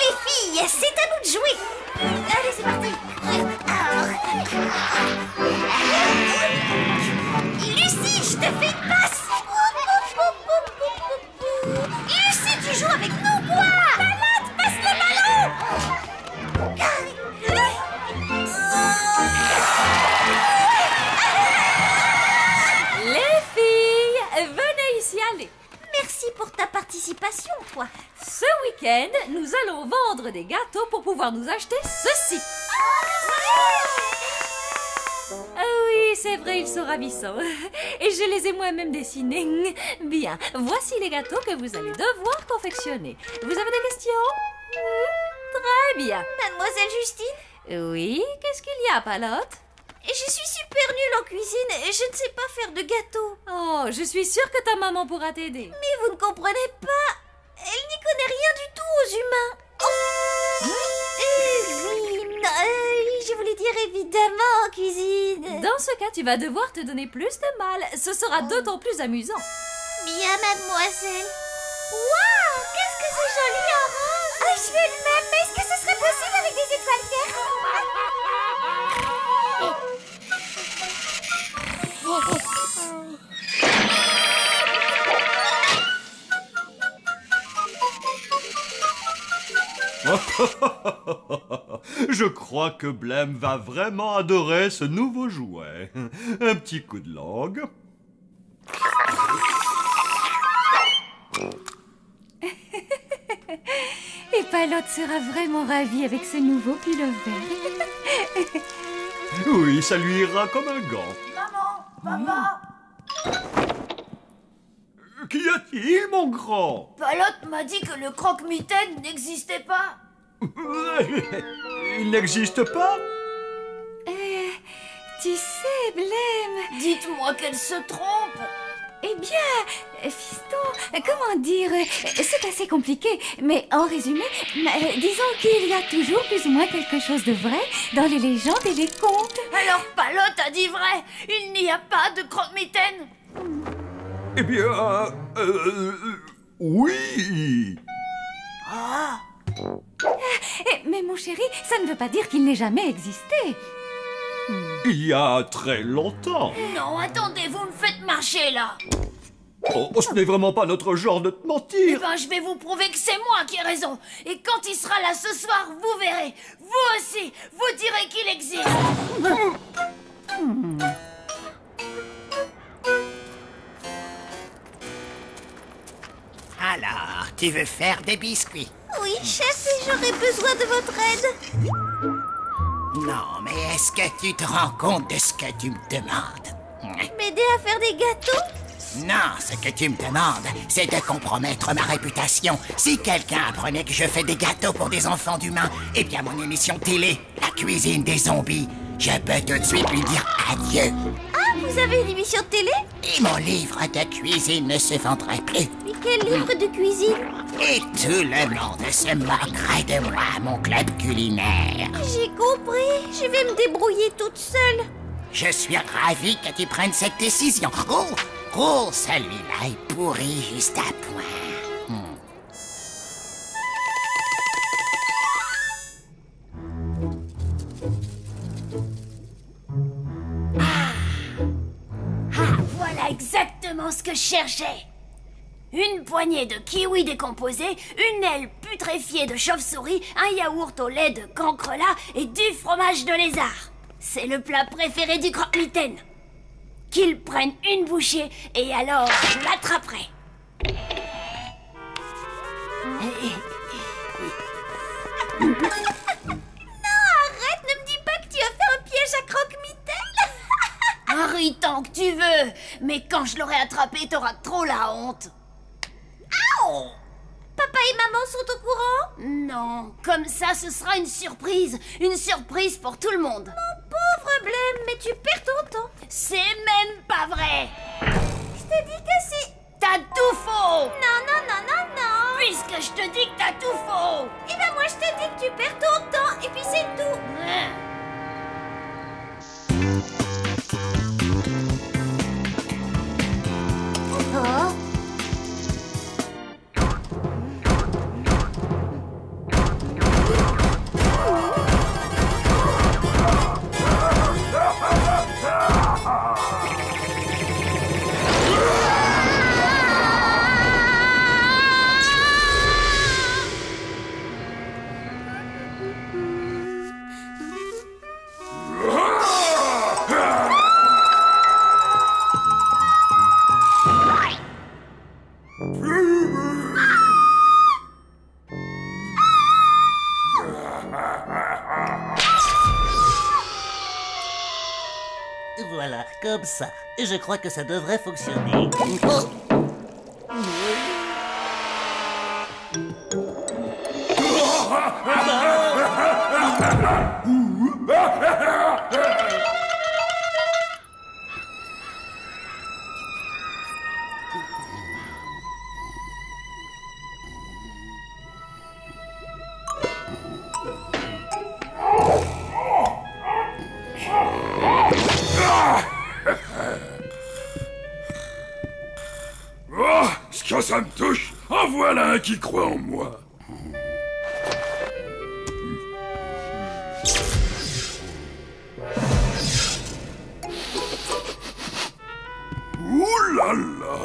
les filles, c'est à nous de jouer. Allez, c'est parti. Lucie, je te fais une passe. Lucie, tu joues avec nous, quoi. Malade, passe le ballon. Les filles, venez ici, allez. Merci pour ta participation, toi. Ce week-end, nous allons vendre des gâteaux pour pouvoir nous acheter ceci. Ah oui, c'est vrai, ils sont ravissants. Et je les ai moi-même dessinés. Bien, voici les gâteaux que vous allez devoir confectionner. Vous avez des questions? Très bien. Mademoiselle Justine? Oui, qu'est-ce qu'il y a, Palotte? Je suis super nulle en cuisine et je ne sais pas faire de gâteaux. Oh, je suis sûre que ta maman pourra t'aider. Mais vous ne comprenez pas. Elle n'y connaît rien du tout aux humains. Oui, je voulais dire évidemment en cuisine. Dans ce cas, tu vas devoir te donner plus de mal. Ce sera d'autant plus amusant. Bien, mademoiselle. Waouh, qu'est-ce que c'est joli en rose. Ah, je veux le même, mais est-ce que ce serait possible avec des étoiles vertes? Je crois que Blême va vraiment adorer ce nouveau jouet. Un petit coup de langue. Et Palotte sera vraiment ravie avec ce nouveau pullover. Oui, ça lui ira comme un gant. Maman, papa. Qu'y a-t-il, mon grand? Palotte m'a dit que le croque-mitaine n'existait pas. Il n'existe pas? Tu sais, Blême... Dites-moi qu'elle se trompe. Eh bien, fiston, comment dire... C'est assez compliqué, mais en résumé, disons qu'il y a toujours plus ou moins quelque chose de vrai dans les légendes et les contes. Alors Palotte a dit vrai. Il n'y a pas de croque-mitaine. Eh bien, oui. Ah. Mais mon chéri, ça ne veut pas dire qu'il n'ait jamais existé. Il y a très longtemps. Non, attendez, vous me faites marcher là. Oh, ce n'est vraiment pas notre genre de te Eh mentir. ben, je vais vous prouver que c'est moi qui ai raison. Et quand il sera là ce soir, vous verrez. Vous aussi, vous direz qu'il existe. Alors, tu veux faire des biscuits? Oui, chef, et j'aurais besoin de votre aide. Non, mais est-ce que tu te rends compte de ce que tu me demandes? M'aider à faire des gâteaux? Non, ce que tu me demandes, c'est de compromettre ma réputation. Si quelqu'un apprenait que je fais des gâteaux pour des enfants d'humains, eh bien mon émission télé, La cuisine des zombies, je peux tout de suite lui dire adieu. Ah, vous avez une émission de télé? Et mon livre de cuisine ne se vendrait plus. Mais quel livre de cuisine? Et tout le monde se moquerait de moi, mon club culinaire. J'ai compris, je vais me débrouiller toute seule. Je suis ravi que tu prennes cette décision. Oh, celui-là est pourri juste à point. Voilà exactement ce que je cherchais. Une poignée de kiwis décomposés, une aile putréfiée de chauve-souris, un yaourt au lait de cancrelat et du fromage de lézard. C'est le plat préféré du croque-mitaine. Qu'il prenne une bouchée et alors je l'attraperai. Non, arrête, ne me dis pas que tu as fait un piège à croque-mitaine. Ris tant que tu veux, mais quand je l'aurai attrapé, t'auras trop la honte. Au! Papa Papa et maman sont au courant? Non, comme ça ce sera une surprise. Une surprise pour tout le monde. Mon pauvre Blême, mais tu perds ton temps. C'est même pas vrai. Je te dis que c'est... T'as tout faux. Non, non, non, non, non. Puisque je te dis que t'as tout faux. Eh ben moi je te dis que tu perds ton temps et puis c'est tout. Oh. Voilà, comme ça. Je crois que ça devrait fonctionner. Oh. Oh, ce que ça me touche, en voilà un qui croit en moi. Ouh là là!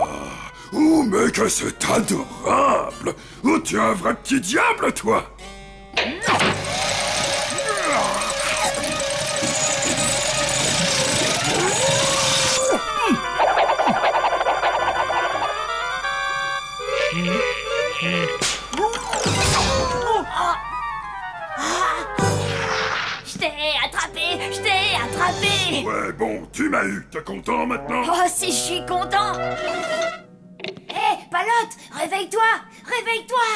Oh, mais que c'est adorable! Oh, tu es un vrai petit diable, toi! Je t'ai attrapé! Je t'ai attrapé! Ouais, bon, tu m'as eu. T'es content maintenant? Oh, si je suis content! Hé, Palote, réveille-toi! Réveille-toi!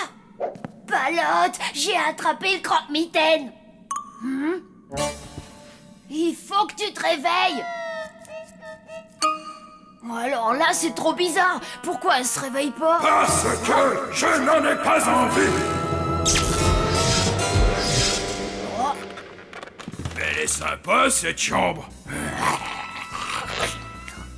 Palote, j'ai attrapé le croque-mitaine! Il faut que tu te réveilles! Alors là, c'est trop bizarre! Pourquoi elle se réveille pas? Parce que je n'en ai pas envie! Oh. Elle est sympa, cette chambre!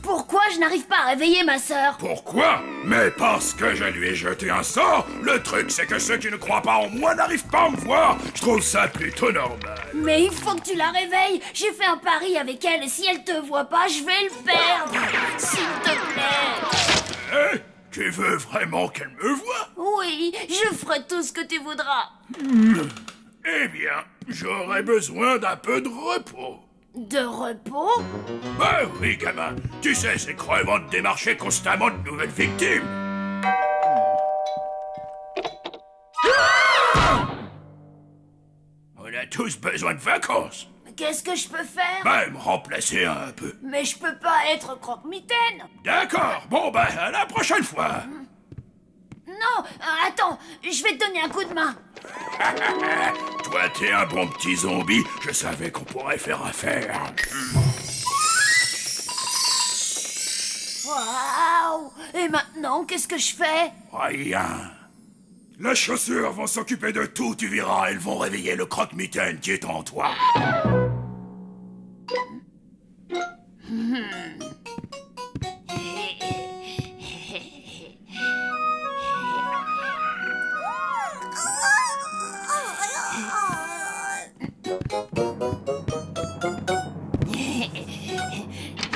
Pourquoi je n'arrive pas à réveiller ma sœur? Pourquoi? Mais parce que je lui ai jeté un sort. Le truc, c'est que ceux qui ne croient pas en moi n'arrivent pas à me voir. Je trouve ça plutôt normal. Mais il faut que tu la réveilles. J'ai fait un pari avec elle et si elle te voit pas, je vais le perdre. S'il te plaît. Eh? Tu veux vraiment qu'elle me voie? Oui, je ferai tout ce que tu voudras. Eh bien, j'aurais besoin d'un peu de repos. De repos? Bah oui, gamin. Tu sais, c'est crevant de démarcher constamment de nouvelles victimes. On a tous besoin de vacances. Qu'est-ce que je peux faire? Bah, me remplacer un peu. Mais je peux pas être croque-mitaine. D'accord. Bon, bah, à la prochaine fois. Non, attends, je vais te donner un coup de main. Toi, t'es un bon petit zombie. Je savais qu'on pourrait faire affaire. Waouh! Et maintenant, qu'est-ce que je fais? Rien. Les chaussures vont s'occuper de tout, tu verras. Elles vont réveiller le croque-mitaine qui est en toi.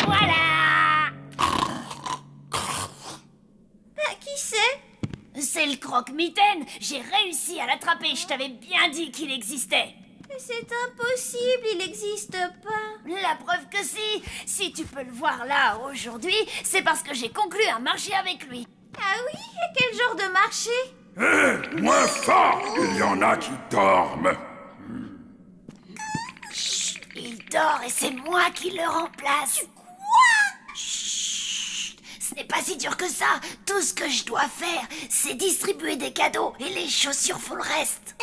Voilà! Qui c'est? C'est le croque-mitaine. J'ai réussi à l'attraper. Je t'avais bien dit qu'il existait. C'est impossible, il n'existe pas. La preuve que si. Si tu peux le voir là, aujourd'hui, c'est parce que j'ai conclu un marché avec lui. Ah oui? Et quel genre de marché? Hé, moins fort! Il y en a qui dorment. Il dort et c'est moi qui le remplace. Quoi? Chut, ce ce n'est pas si dur que ça. Tout ce que je dois faire, c'est distribuer des cadeaux et les chaussures font le reste.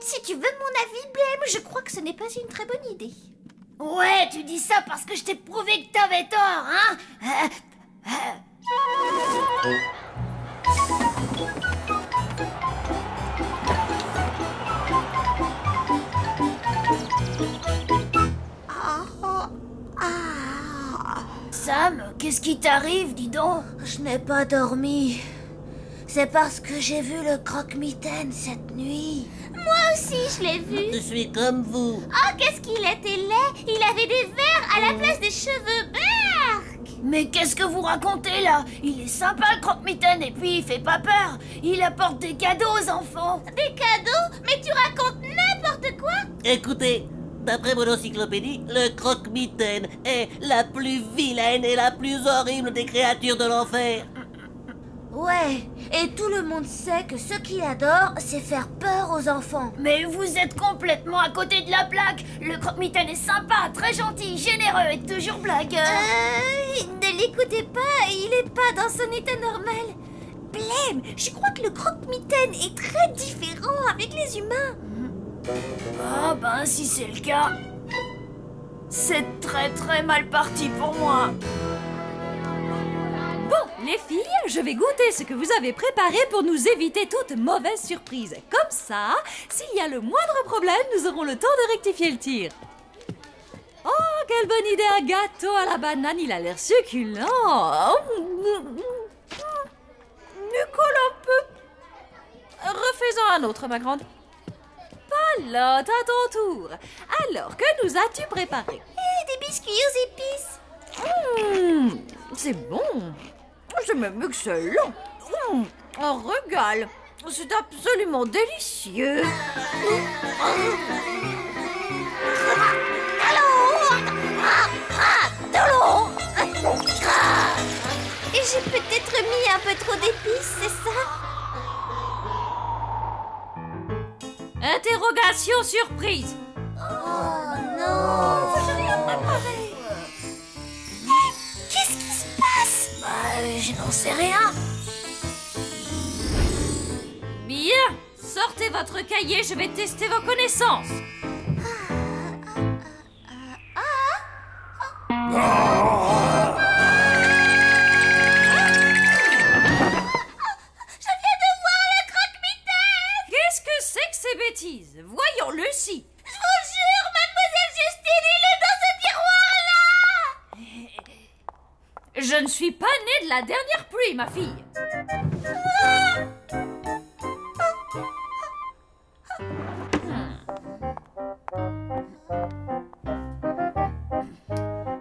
Si tu veux mon avis, Blême, je crois que ce n'est pas une très bonne idée. Ouais, tu dis ça parce que je t'ai prouvé que t'avais tort, hein? Sam, qu'est-ce qui t'arrive, dis donc? Je n'ai pas dormi. C'est parce que j'ai vu le croque-mitaine cette nuit. Moi aussi, je l'ai vu. Je suis comme vous. Oh, qu'est-ce qu'il était laid. Il avait des verres à la place des cheveux berk. Mais qu'est-ce que vous racontez, là? Il est sympa, le croque-mitaine, et puis il fait pas peur. Il apporte des cadeaux aux enfants. Des cadeaux? Mais tu racontes n'importe quoi. Écoutez, d'après mon encyclopédie, le croque-mitaine est la plus vilaine et la plus horrible des créatures de l'enfer. Ouais, et tout le monde sait que ce qu'il adore, c'est faire peur aux enfants. Mais vous êtes complètement à côté de la plaque. Le croque-mitaine est sympa, très gentil, généreux et toujours blagueur. Ne l'écoutez pas, il est pas dans son état normal. Blême, je crois que le croque-mitaine est très différent avec les humains. Ah ben si c'est le cas, c'est très très mal parti pour moi. Bon, les filles, je vais goûter ce que vous avez préparé pour nous éviter toute mauvaise surprise. Comme ça, s'il y a le moindre problème, nous aurons le temps de rectifier le tir. Oh, quelle bonne idée, un gâteau à la banane, il a l'air succulent. Nicole, un peu. Refais-en un autre, ma grande. Palotte, à ton tour. Alors, que nous as-tu préparé? Des biscuits aux épices. C'est bon. C'est même excellent. Un régal. C'est absolument délicieux. Et j'ai peut-être mis un peu trop d'épices, c'est ça? Interrogation surprise. Oh non, j'ai rien préparé. Qu'est-ce qui se passe? Je n'en sais rien. Bien, sortez votre cahier, je vais tester vos connaissances. Voyons-le si. Je vous jure, mademoiselle Justine, il est dans ce tiroir-là. Je ne suis pas née de la dernière pluie, ma fille.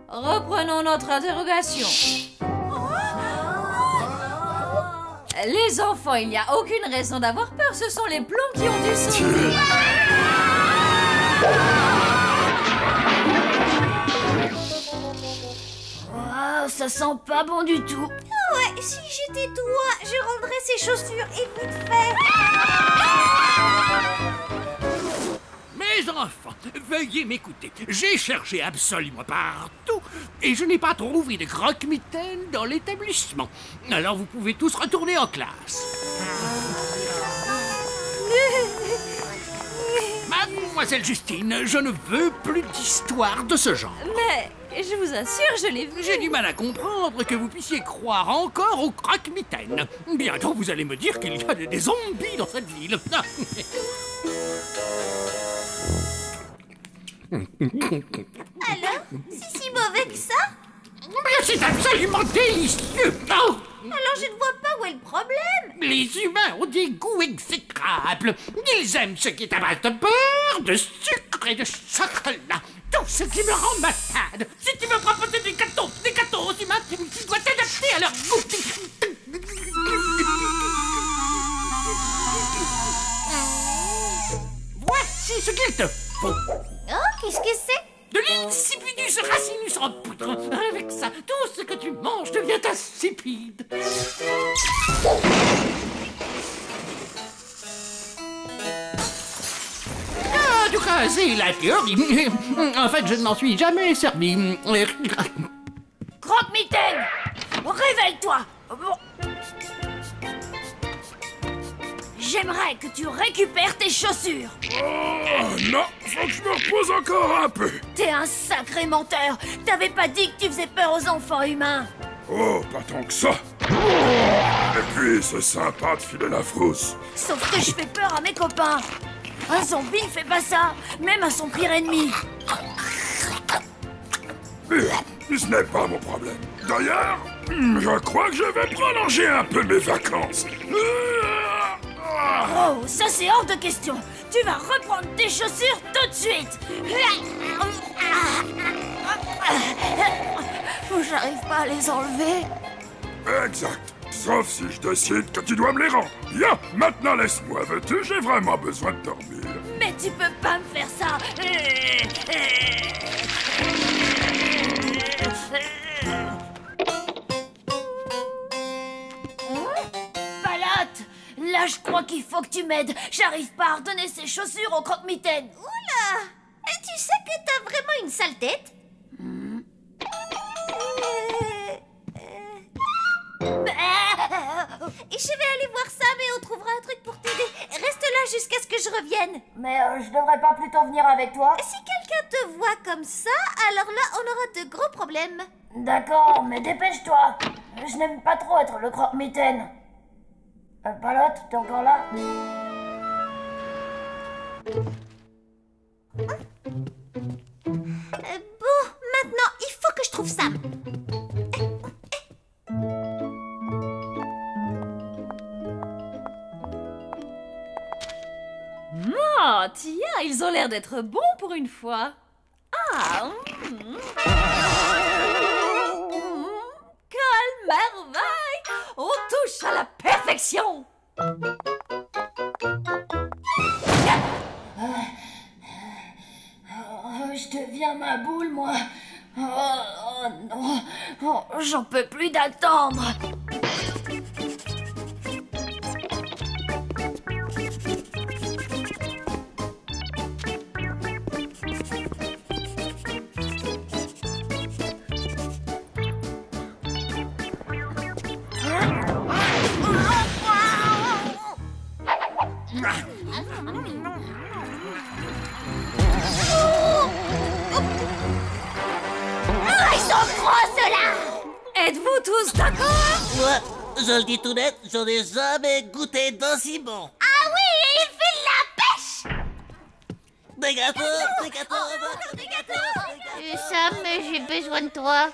Reprenons notre interrogation. Les enfants, il n'y a aucune raison d'avoir peur, ce sont les plombs qui ont dû sauter. Wow, ça sent pas bon du tout. Ouais, si j'étais toi, je rendrais ces chaussures et vite fait. Mes enfants, veuillez m'écouter. J'ai cherché absolument partout et je n'ai pas trouvé de croque-mitaine dans l'établissement. Alors vous pouvez tous retourner en classe. Mademoiselle Justine, je ne veux plus d'histoire de ce genre. Mais je vous assure, je l'ai vu. J'ai du mal à comprendre que vous puissiez croire encore au croque-mitaine. Bientôt vous allez me dire qu'il y a des zombies dans cette ville. Alors, c'est si mauvais que ça? Mais c'est absolument délicieux. Oh, alors je ne vois pas où est le problème. les humains ont des goûts exécrables. Ils aiment ce qui est à base de beurre, de sucre et de chocolat. Tout ce qui me rend malade. Si tu veux proposer des gâteaux aux humains, tu dois t'adapter à leur goût. Voici ce qu'il te faut. Oh, qu'est-ce que c'est? De l'insipidus racinus en poudre. Avec ça, tout ce que tu manges devient insipide. En tout cas, c'est la théorie. En fait, je ne m'en suis jamais servi. Croque-mitaine! réveille-toi. J'aimerais que tu récupères tes chaussures. Oh non, faut que je me repose encore un peu. T'es un sacré menteur. T'avais pas dit que tu faisais peur aux enfants humains. Oh, pas tant que ça. Et puis, c'est sympa de filer la frousse. Sauf que je fais peur à mes copains. Un zombie ne fait pas ça, même à son pire ennemi. Mais ce n'est pas mon problème. D'ailleurs, je crois que je vais prolonger un peu mes vacances. Oh, ça c'est hors de question. Tu vas reprendre tes chaussures tout de suite. J'arrive pas à les enlever. Exact. Sauf si je décide que tu dois me les rendre. Bien, maintenant laisse-moi, veux-tu? J'ai vraiment besoin de dormir. Mais tu peux pas me faire ça. Palotte, là je crois qu'il faut que tu m'aides. J'arrive pas à redonner ces chaussures au croque-mitaine. Oula! Et tu sais que t'as vraiment une sale tête? Et je vais aller voir ça, mais on trouvera un truc pour t'aider. Reste là jusqu'à ce que je revienne. Mais je devrais pas plutôt venir avec toi? Si quelqu'un te voit comme ça, alors là, on aura de gros problèmes. D'accord, mais dépêche-toi. Je n'aime pas trop être le croque-mitaine. Palotte, t'es encore là? Bon, maintenant, il faut que je trouve Sam. Oh, tiens, ils ont l'air d'être bons pour une fois. Ah, quelle merveille! On touche à la perfection! Je deviens ma boule, moi. Oh non, j'en peux plus d'attendre. Êtes-vous tous d'accord? Moi, je le dis tout net, j'en ai jamais goûté d'aussi bon. Ah oui, et il file la pêche! Des gâteaux, des gâteaux, des gâteaux! Sam, j'ai besoin de toi.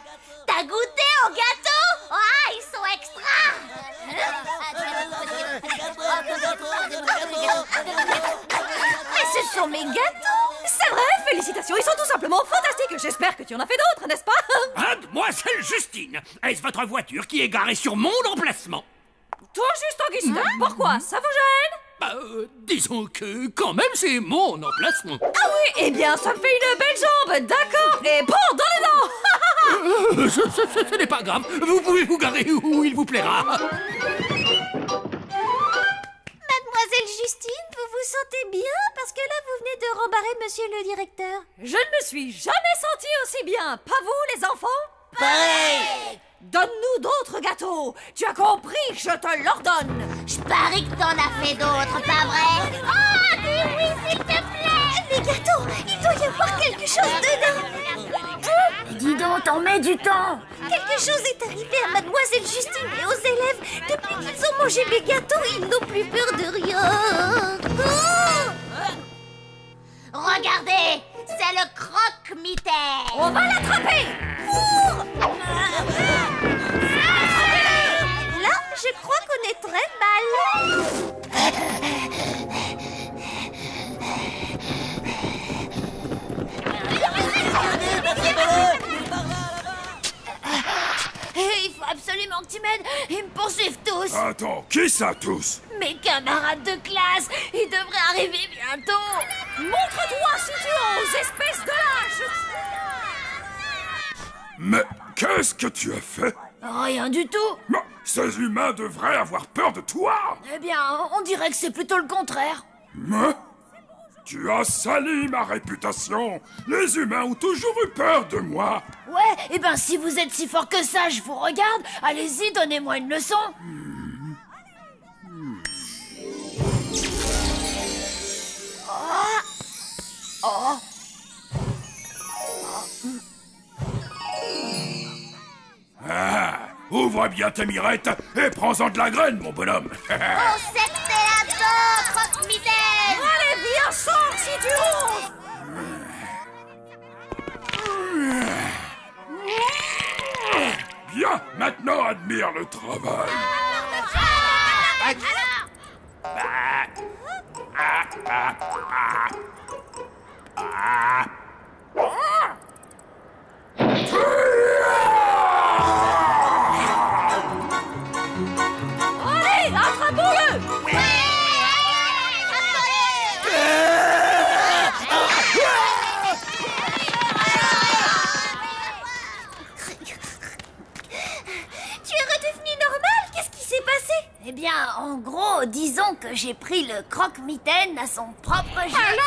T'as goûté au gâteau? Ah, ils sont extra! Mais ce sont mes gâteaux! C'est vrai, félicitations, ils sont tout simplement fantastiques. J'espère que tu en as fait d'autres, n'est-ce pas? Mademoiselle Justine, est-ce votre voiture qui est garée sur mon emplacement? Tout juste Augustin, pourquoi? Ça vous gêne? Disons que quand même c'est mon emplacement. Ah oui, eh bien ça me fait une belle jambe, d'accord? Et bon, dans les dents! Ce n'est pas grave, vous pouvez vous garer où il vous plaira. Mademoiselle Justine, vous vous sentez bien? Parce que là, vous venez de rembarrer monsieur le directeur. Je ne me suis jamais sentie aussi bien, pas vous les enfants? Pareil! Donne-nous d'autres gâteaux. Tu as compris, je te l'ordonne. Je parie que t'en as fait d'autres, pas vrai? Oh, dis oui, s'il te plaît! Les gâteaux, il doit y avoir quelque chose dedans. Dis donc, t'en mets du temps. Quelque chose est arrivé à Mademoiselle Justine et aux élèves. Depuis qu'ils ont mangé mes gâteaux, ils n'ont plus peur de rien. Oh! Regardez, c'est le croque-mitaine. On va l'attraper. Là, je crois qu'on est très mal. Il faut absolument que tu m'aides. Ils me poursuivent tous. Attends, qui ça tous? Mes camarades de classe, ils devraient arriver bientôt. Montre-toi si tu oses, espèce de lâche. Mais qu'est-ce que tu as fait? Rien du tout. Mais ces humains devraient avoir peur de toi. Eh bien, on dirait que c'est plutôt le contraire. Mais tu as sali ma réputation. Les humains ont toujours eu peur de moi. Ouais, Eh ben, si vous êtes si fort que ça, je vous regarde. Allez-y, donnez-moi une leçon. Oh. Ah, ouvre bien tes mirettes et prends-en de la graine, mon bonhomme. On sait que t'es là-dedans, croque-mitaine. Allez, viens, sors si tu oses. Bien, maintenant admire le travail. Allez, attrapons-le. Tu es redevenu normal? Qu'est-ce qui s'est passé? Eh bien, en gros, disons que j'ai pris le croque-mitaine à son propre jeu. Malade!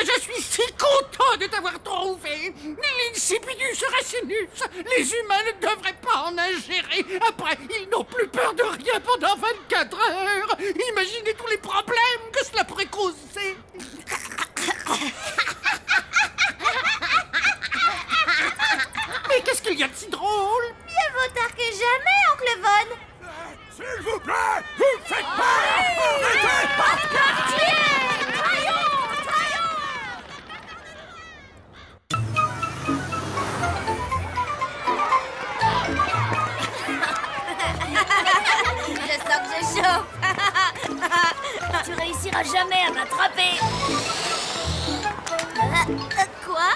Je suis si content de t'avoir trouvé! L'insipidus racinus! Les humains ne devraient pas en ingérer! Après, ils n'ont plus peur de rien pendant 24 heures! Imaginez tous les problèmes que cela pourrait causer! Mais qu'est-ce qu'il y a de si drôle? Mieux vaut tard que jamais, oncle Von. S'il vous plaît, vous faites pas! Je sens que je chauffe. Tu réussiras jamais à m'attraper. Quoi?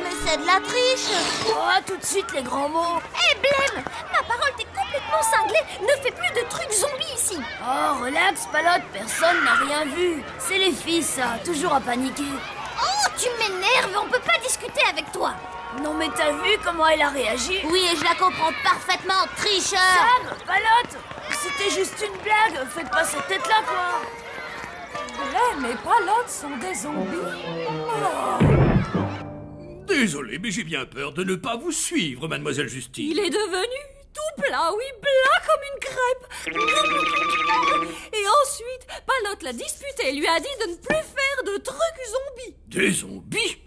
Mais c'est de la triche. Oh, tout de suite les grands mots. Hé, Blême, ma parole t'est complètement cinglée. Ne fais plus de trucs zombies ici. Oh, relax, Palotte, personne n'a rien vu. C'est les filles, ça, toujours à paniquer. Oh, tu m'énerves, on peut pas discuter avec toi. Non, mais t'as vu comment elle a réagi? Oui, et je la comprends parfaitement, tricheur. Sam, Palotte, c'était juste une blague. Faites pas cette tête-là, quoi. Blême et Palotte sont des zombies. Désolé, mais j'ai bien peur de ne pas vous suivre, mademoiselle Justine. Il est devenu tout plat, oui, plat comme une crêpe. Et ensuite, Palotte l'a disputé et lui a dit de ne plus faire de trucs zombies. Des zombies?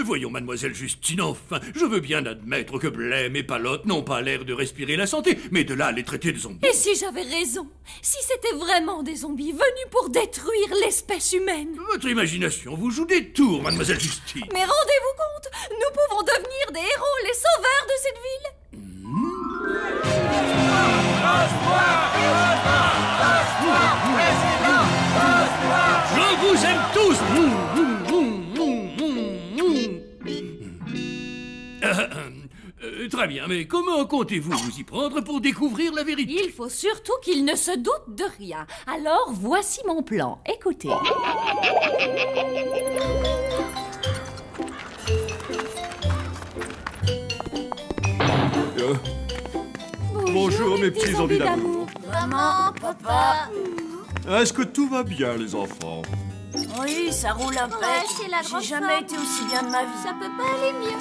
Voyons, mademoiselle Justine, enfin, je veux bien admettre que Blême et Palotte n'ont pas l'air de respirer la santé, mais de là à les traiter de zombies. Et si j'avais raison? Si c'était vraiment des zombies venus pour détruire l'espèce humaine? Votre imagination vous joue des tours, mademoiselle Justine. Mais rendez-vous compte, nous pouvons devenir des héros, les sauveurs de cette ville. Je vous aime tous. Très bien, mais comment comptez-vous vous y prendre pour découvrir la vérité? Il faut surtout qu'il ne se doute de rien. Alors, voici mon plan. Écoutez. Bonjour mes petits zombies d'amour. Maman, papa. Est-ce que tout va bien les enfants? Oui, ça roule un peu. c'est la grande J'ai jamais forme. été aussi bien de ma vie. Ça peut pas aller mieux.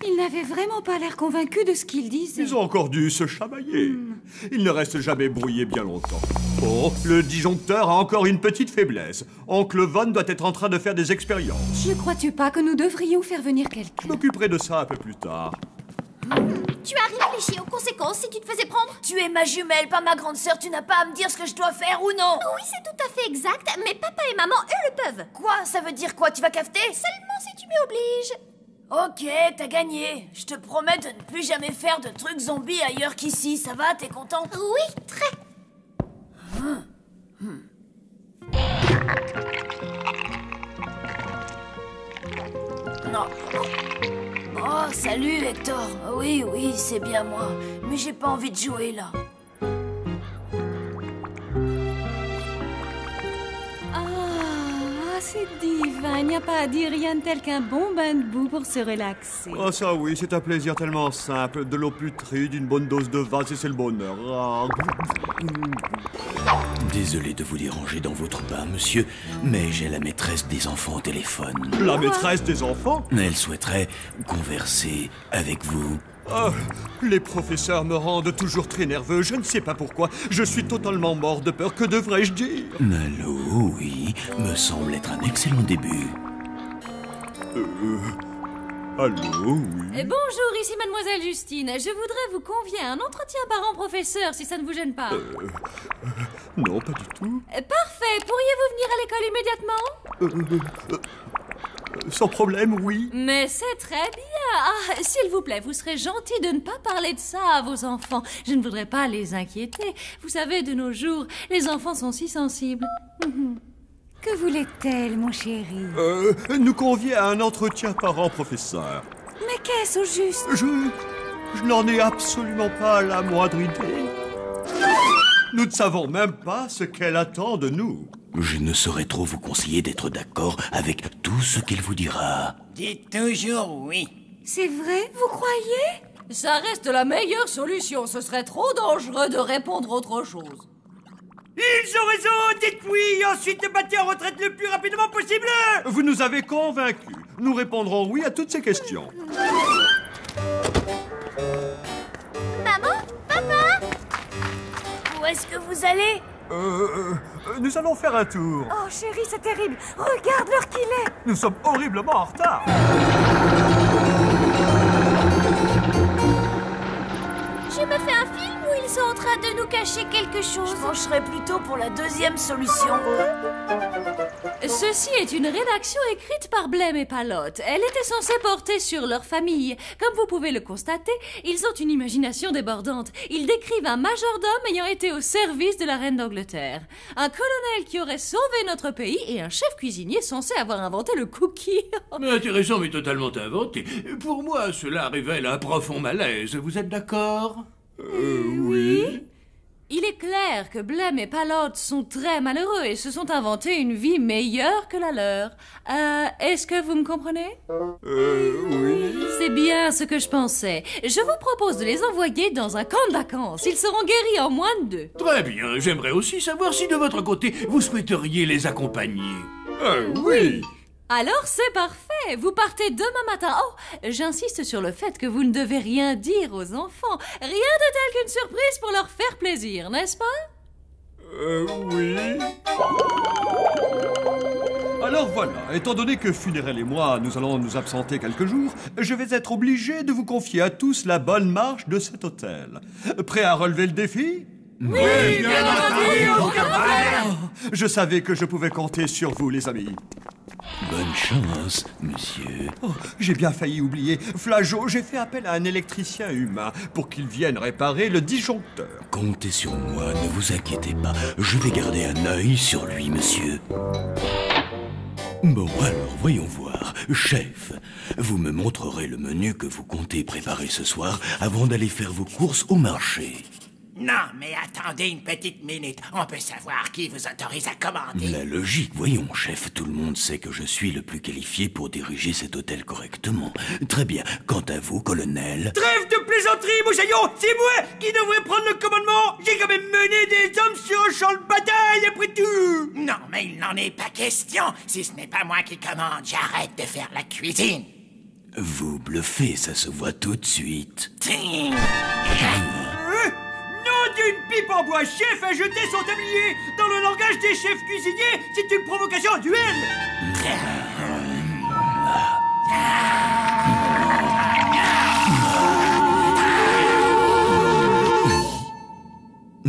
Il n'avait vraiment pas l'air convaincu de ce qu'il disait. Ils ont encore dû se chamailler. Ils ne restent jamais brouillés bien longtemps. Oh, le disjoncteur a encore une petite faiblesse. Oncle Von doit être en train de faire des expériences. Ne crois-tu pas que nous devrions faire venir quelqu'un? Je m'occuperai de ça un peu plus tard. Tu as réfléchi aux conséquences si tu te faisais prendre? Tu es ma jumelle, pas ma grande sœur. Tu n'as pas à me dire ce que je dois faire ou non. Oui, c'est tout à fait exact, mais papa et maman, eux, le peuvent. Quoi? Ça veut dire quoi? Tu vas cafeter? Seulement si tu m'y obliges. Ok, t'as gagné. Je te promets de ne plus jamais faire de trucs zombies ailleurs qu'ici. Ça va? T'es contente? Oui, très. Non. Oh, salut Hector. Oui, oui, c'est bien moi. Mais j'ai pas envie de jouer là. Ah, c'est divin. Il n'y a pas à dire rien de tel qu'un bon bain de boue pour se relaxer. Ah ça oui, c'est un plaisir tellement simple. De l'eau putride, une bonne dose de vase et c'est le bonheur. Ah. Désolé de vous déranger dans votre bain, monsieur, mais j'ai la maîtresse des enfants au téléphone. La maîtresse des enfants? Elle souhaiterait converser avec vous. Oh, les professeurs me rendent toujours très nerveux, je ne sais pas pourquoi. Je suis totalement mort de peur, que devrais-je dire? Allô, oui, me semble être un excellent début. Allô, oui. Bonjour, ici Mademoiselle Justine. Je voudrais vous convier à un entretien parent-professeur, si ça ne vous gêne pas. Non, pas du tout. Parfait. Pourriez-vous venir à l'école immédiatement? Sans problème, oui. Mais c'est très bien. Ah, s'il vous plaît, vous serez gentil de ne pas parler de ça à vos enfants. Je ne voudrais pas les inquiéter. Vous savez, de nos jours, les enfants sont si sensibles. Que voulait-elle, mon chéri? Nous convier à un entretien parent-professeur. Mais qu'est-ce au juste? Je n'en ai absolument pas la moindre idée. Nous ne savons même pas ce qu'elle attend de nous. Je ne saurais trop vous conseiller d'être d'accord avec tout ce qu'il vous dira. Dites toujours oui. C'est vrai, vous croyez? Ça reste la meilleure solution. Ce serait trop dangereux de répondre autre chose. Ils ont raison, dites oui, et ensuite battez en retraite le plus rapidement possible. Vous nous avez convaincus. Nous répondrons oui à toutes ces questions. Maman? Papa? Où est-ce que vous allez? Nous allons faire un tour. Oh, chérie, c'est terrible. Regarde l'heure qu'il est. Nous sommes horriblement en retard. Je me fais un film où ils sont en train de nous cacher quelque chose. Je pencherais plutôt pour la deuxième solution. Ceci est une rédaction écrite par Blême et Palotte. Elle était censée porter sur leur famille. Comme vous pouvez le constater, ils ont une imagination débordante. Ils décrivent un majordome ayant été au service de la reine d'Angleterre, un colonel qui aurait sauvé notre pays et un chef cuisinier censé avoir inventé le cookie. Mais intéressant mais totalement inventé. Pour moi, cela révèle un profond malaise. Vous êtes d'accord? Oui. Il est clair que Blême et Palotte sont très malheureux et se sont inventés une vie meilleure que la leur. Est-ce que vous me comprenez? Oui. C'est bien ce que je pensais. Je vous propose de les envoyer dans un camp de vacances. Ils seront guéris en moins de 2. Très bien. J'aimerais aussi savoir si de votre côté, vous souhaiteriez les accompagner. Oui. Alors c'est parfait. Vous partez demain matin. Oh, j'insiste sur le fait que vous ne devez rien dire aux enfants. Rien de tel qu'une surprise pour leur faire plaisir, n'est-ce pas? Oui. Alors voilà, étant donné que Funérailles et moi, nous allons nous absenter quelques jours, je vais être obligé de vous confier à tous la bonne marche de cet hôtel. Prêt à relever le défi? Oui, bien entendu, aucun problème. Je savais que je pouvais compter sur vous, les amis. Bonne chance, monsieur. Oh, j'ai bien failli oublier. Flageot, j'ai fait appel à un électricien humain pour qu'il vienne réparer le disjoncteur. Comptez sur moi, ne vous inquiétez pas. Je vais garder un œil sur lui, monsieur. Bon, alors, voyons voir. Chef, vous me montrerez le menu que vous comptez préparer ce soir avant d'aller faire vos courses au marché. Non, mais attendez une petite minute. On peut savoir qui vous autorise à commander. La logique, voyons, chef. Tout le monde sait que je suis le plus qualifié pour diriger cet hôtel correctement. Très bien. Quant à vous, colonel... Trêve de plaisanterie, Moussaillon. C'est moi qui devrais prendre le commandement. J'ai quand même mené des hommes sur un champ de bataille, après tout. Non, mais il n'en est pas question. Si ce n'est pas moi qui commande, j'arrête de faire la cuisine. Vous bluffez, ça se voit tout de suite. D'une pipe en bois, chef a jeté son tablier. Dans le langage des chefs cuisiniers, c'est une provocation à duel.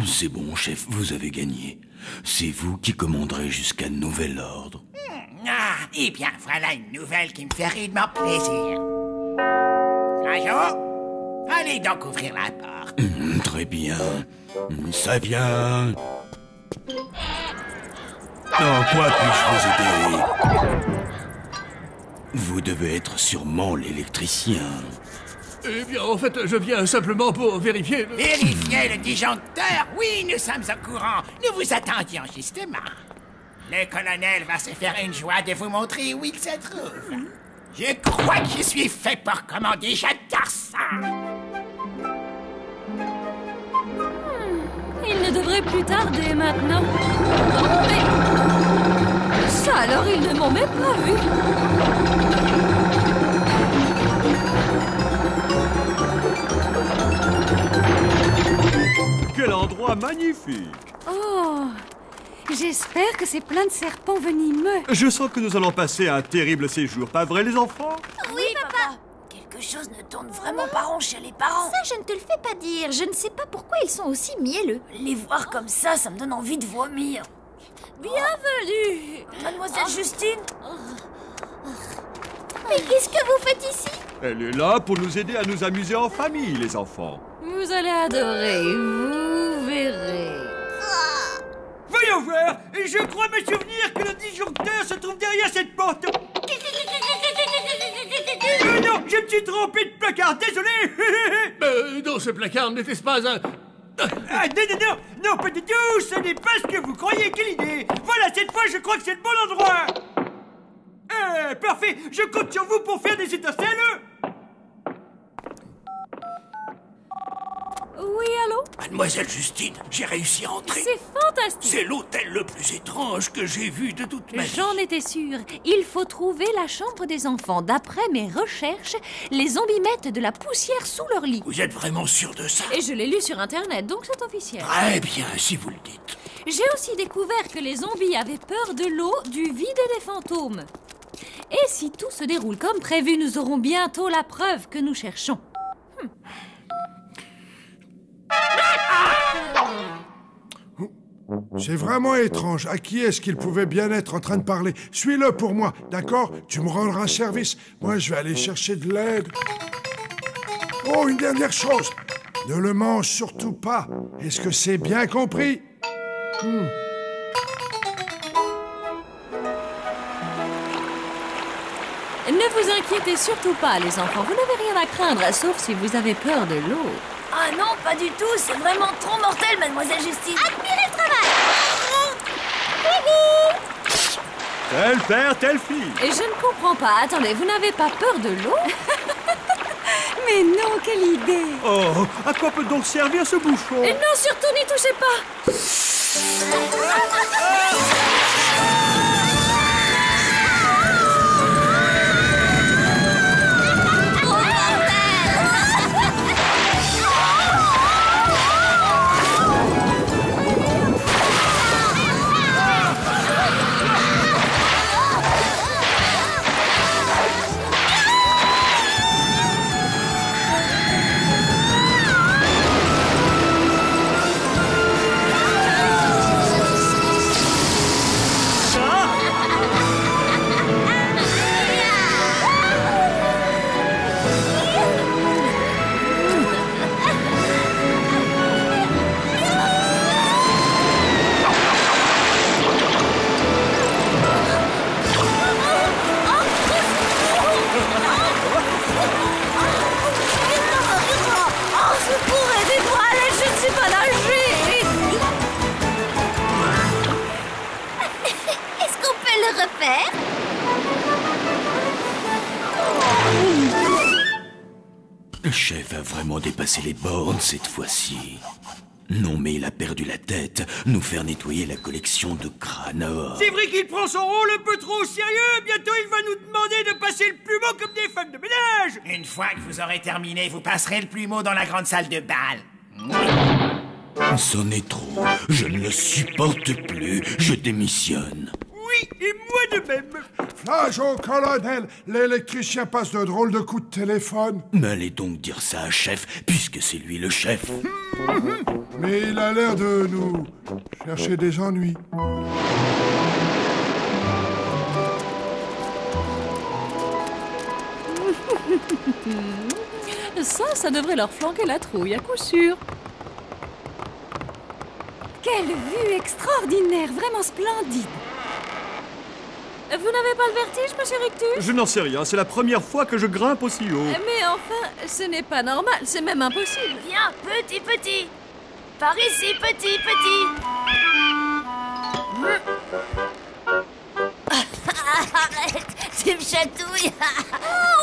C'est bon, chef, vous avez gagné. C'est vous qui commanderez jusqu'à nouvel ordre. Eh bien, voilà une nouvelle qui me fait rudement plaisir. Flageot, allez donc ouvrir la porte. Très bien. Ça vient. En quoi puis-je vous aider? Vous devez être sûrement l'électricien. Eh bien, en fait, je viens simplement pour vérifier le... Vérifier le disjoncteur? Oui, nous sommes au courant. Nous vous attendions justement. Le colonel va se faire une joie de vous montrer où il se trouve. Je crois que je suis fait pour commander, j'adore ça. Il ne devrait plus tarder maintenant. Oh, mais... Ça alors, ils ne m'ont même pas vu. Quel endroit magnifique! Oh, j'espère que c'est plein de serpents venimeux. Je sens que nous allons passer un terrible séjour, pas vrai les enfants? Oui, papa. Quelque chose ne tourne vraiment pas rond chez les parents. Ça, je ne te le fais pas dire. Je ne sais pas pourquoi ils sont aussi mielleux. Les voir comme ça me donne envie de vomir. Bienvenue, Mademoiselle Justine. Mais qu'est-ce que vous faites ici? Elle est là pour nous aider à nous amuser en famille, les enfants. Vous allez adorer, vous verrez. Voyons voir. Et je crois me souvenir que le disjoncteur se trouve derrière cette porte. Non, je me suis trompé de placard, désolé. Dans ce placard n'était-ce pas un... Ah, non, pas du tout, ce n'est pas ce que vous croyez, quelle idée. Voilà, cette fois, je crois que c'est le bon endroit. Parfait, je compte sur vous pour faire des étincelles. Oui, allô? Mademoiselle Justine, j'ai réussi à entrer. C'est fantastique. C'est l'hôtel le plus étrange que j'ai vu de toute ma vie. J'en étais sûre. Il faut trouver la chambre des enfants. D'après mes recherches, les zombies mettent de la poussière sous leur lit. Vous êtes vraiment sûr de ça? Et je l'ai lu sur Internet, donc c'est officiel. Très bien, si vous le dites. J'ai aussi découvert que les zombies avaient peur de l'eau, du vide et des fantômes. Et si tout se déroule comme prévu, nous aurons bientôt la preuve que nous cherchons. C'est vraiment étrange. À qui est-ce qu'il pouvait bien être en train de parler? Suis-le pour moi, d'accord? Tu me rendras service. Moi, je vais aller chercher de l'aide. Oh, une dernière chose. Ne le mange surtout pas. Est-ce que c'est bien compris? Ne vous inquiétez surtout pas, les enfants. Vous n'avez rien à craindre, sauf si vous avez peur de l'eau. Ah non, pas du tout. C'est vraiment trop mortel, Mademoiselle Justine. Admirez le travail. Tel père, telle fille. Et je ne comprends pas. Attendez, vous n'avez pas peur de l'eau? Mais non, quelle idée. Oh, à quoi peut donc servir ce bouchon? Et non, surtout n'y touchez pas. Le chef a vraiment dépassé les bornes cette fois-ci. Non mais il a perdu la tête, nous faire nettoyer la collection de crânes à or. C'est vrai qu'il prend son rôle un peu trop au sérieux. Bientôt, il va nous demander de passer le plumeau comme des femmes de ménage. Une fois que vous aurez terminé, vous passerez le plumeau dans la grande salle de bal. C'en est trop, je ne le supporte plus, je démissionne. Oui, et moi de même. Flash au colonel, l'électricien passe de drôles de coups de téléphone. Mais allez donc dire ça à chef, puisque c'est lui le chef. Mais il a l'air de nous chercher des ennuis. Ça devrait leur flanquer la trouille, à coup sûr. Quelle vue extraordinaire, vraiment splendide. Vous n'avez pas le vertige, monsieur Rictus? Je n'en sais rien, c'est la première fois que je grimpe aussi haut. Mais enfin, ce n'est pas normal, c'est même impossible. Viens, petit. Par ici, petit. qui me chatouille.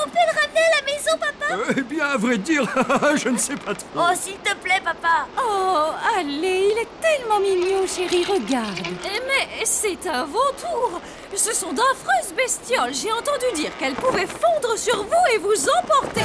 On peut le ramener à la maison, papa? Eh bien, à vrai dire, je ne sais pas trop. Oh, s'il te plaît, papa. Oh, allez, il est tellement mignon, chérie, regarde. Mais c'est un vautour. Ce sont d'affreuses bestioles. J'ai entendu dire qu'elles pouvaient fondre sur vous et vous emporter.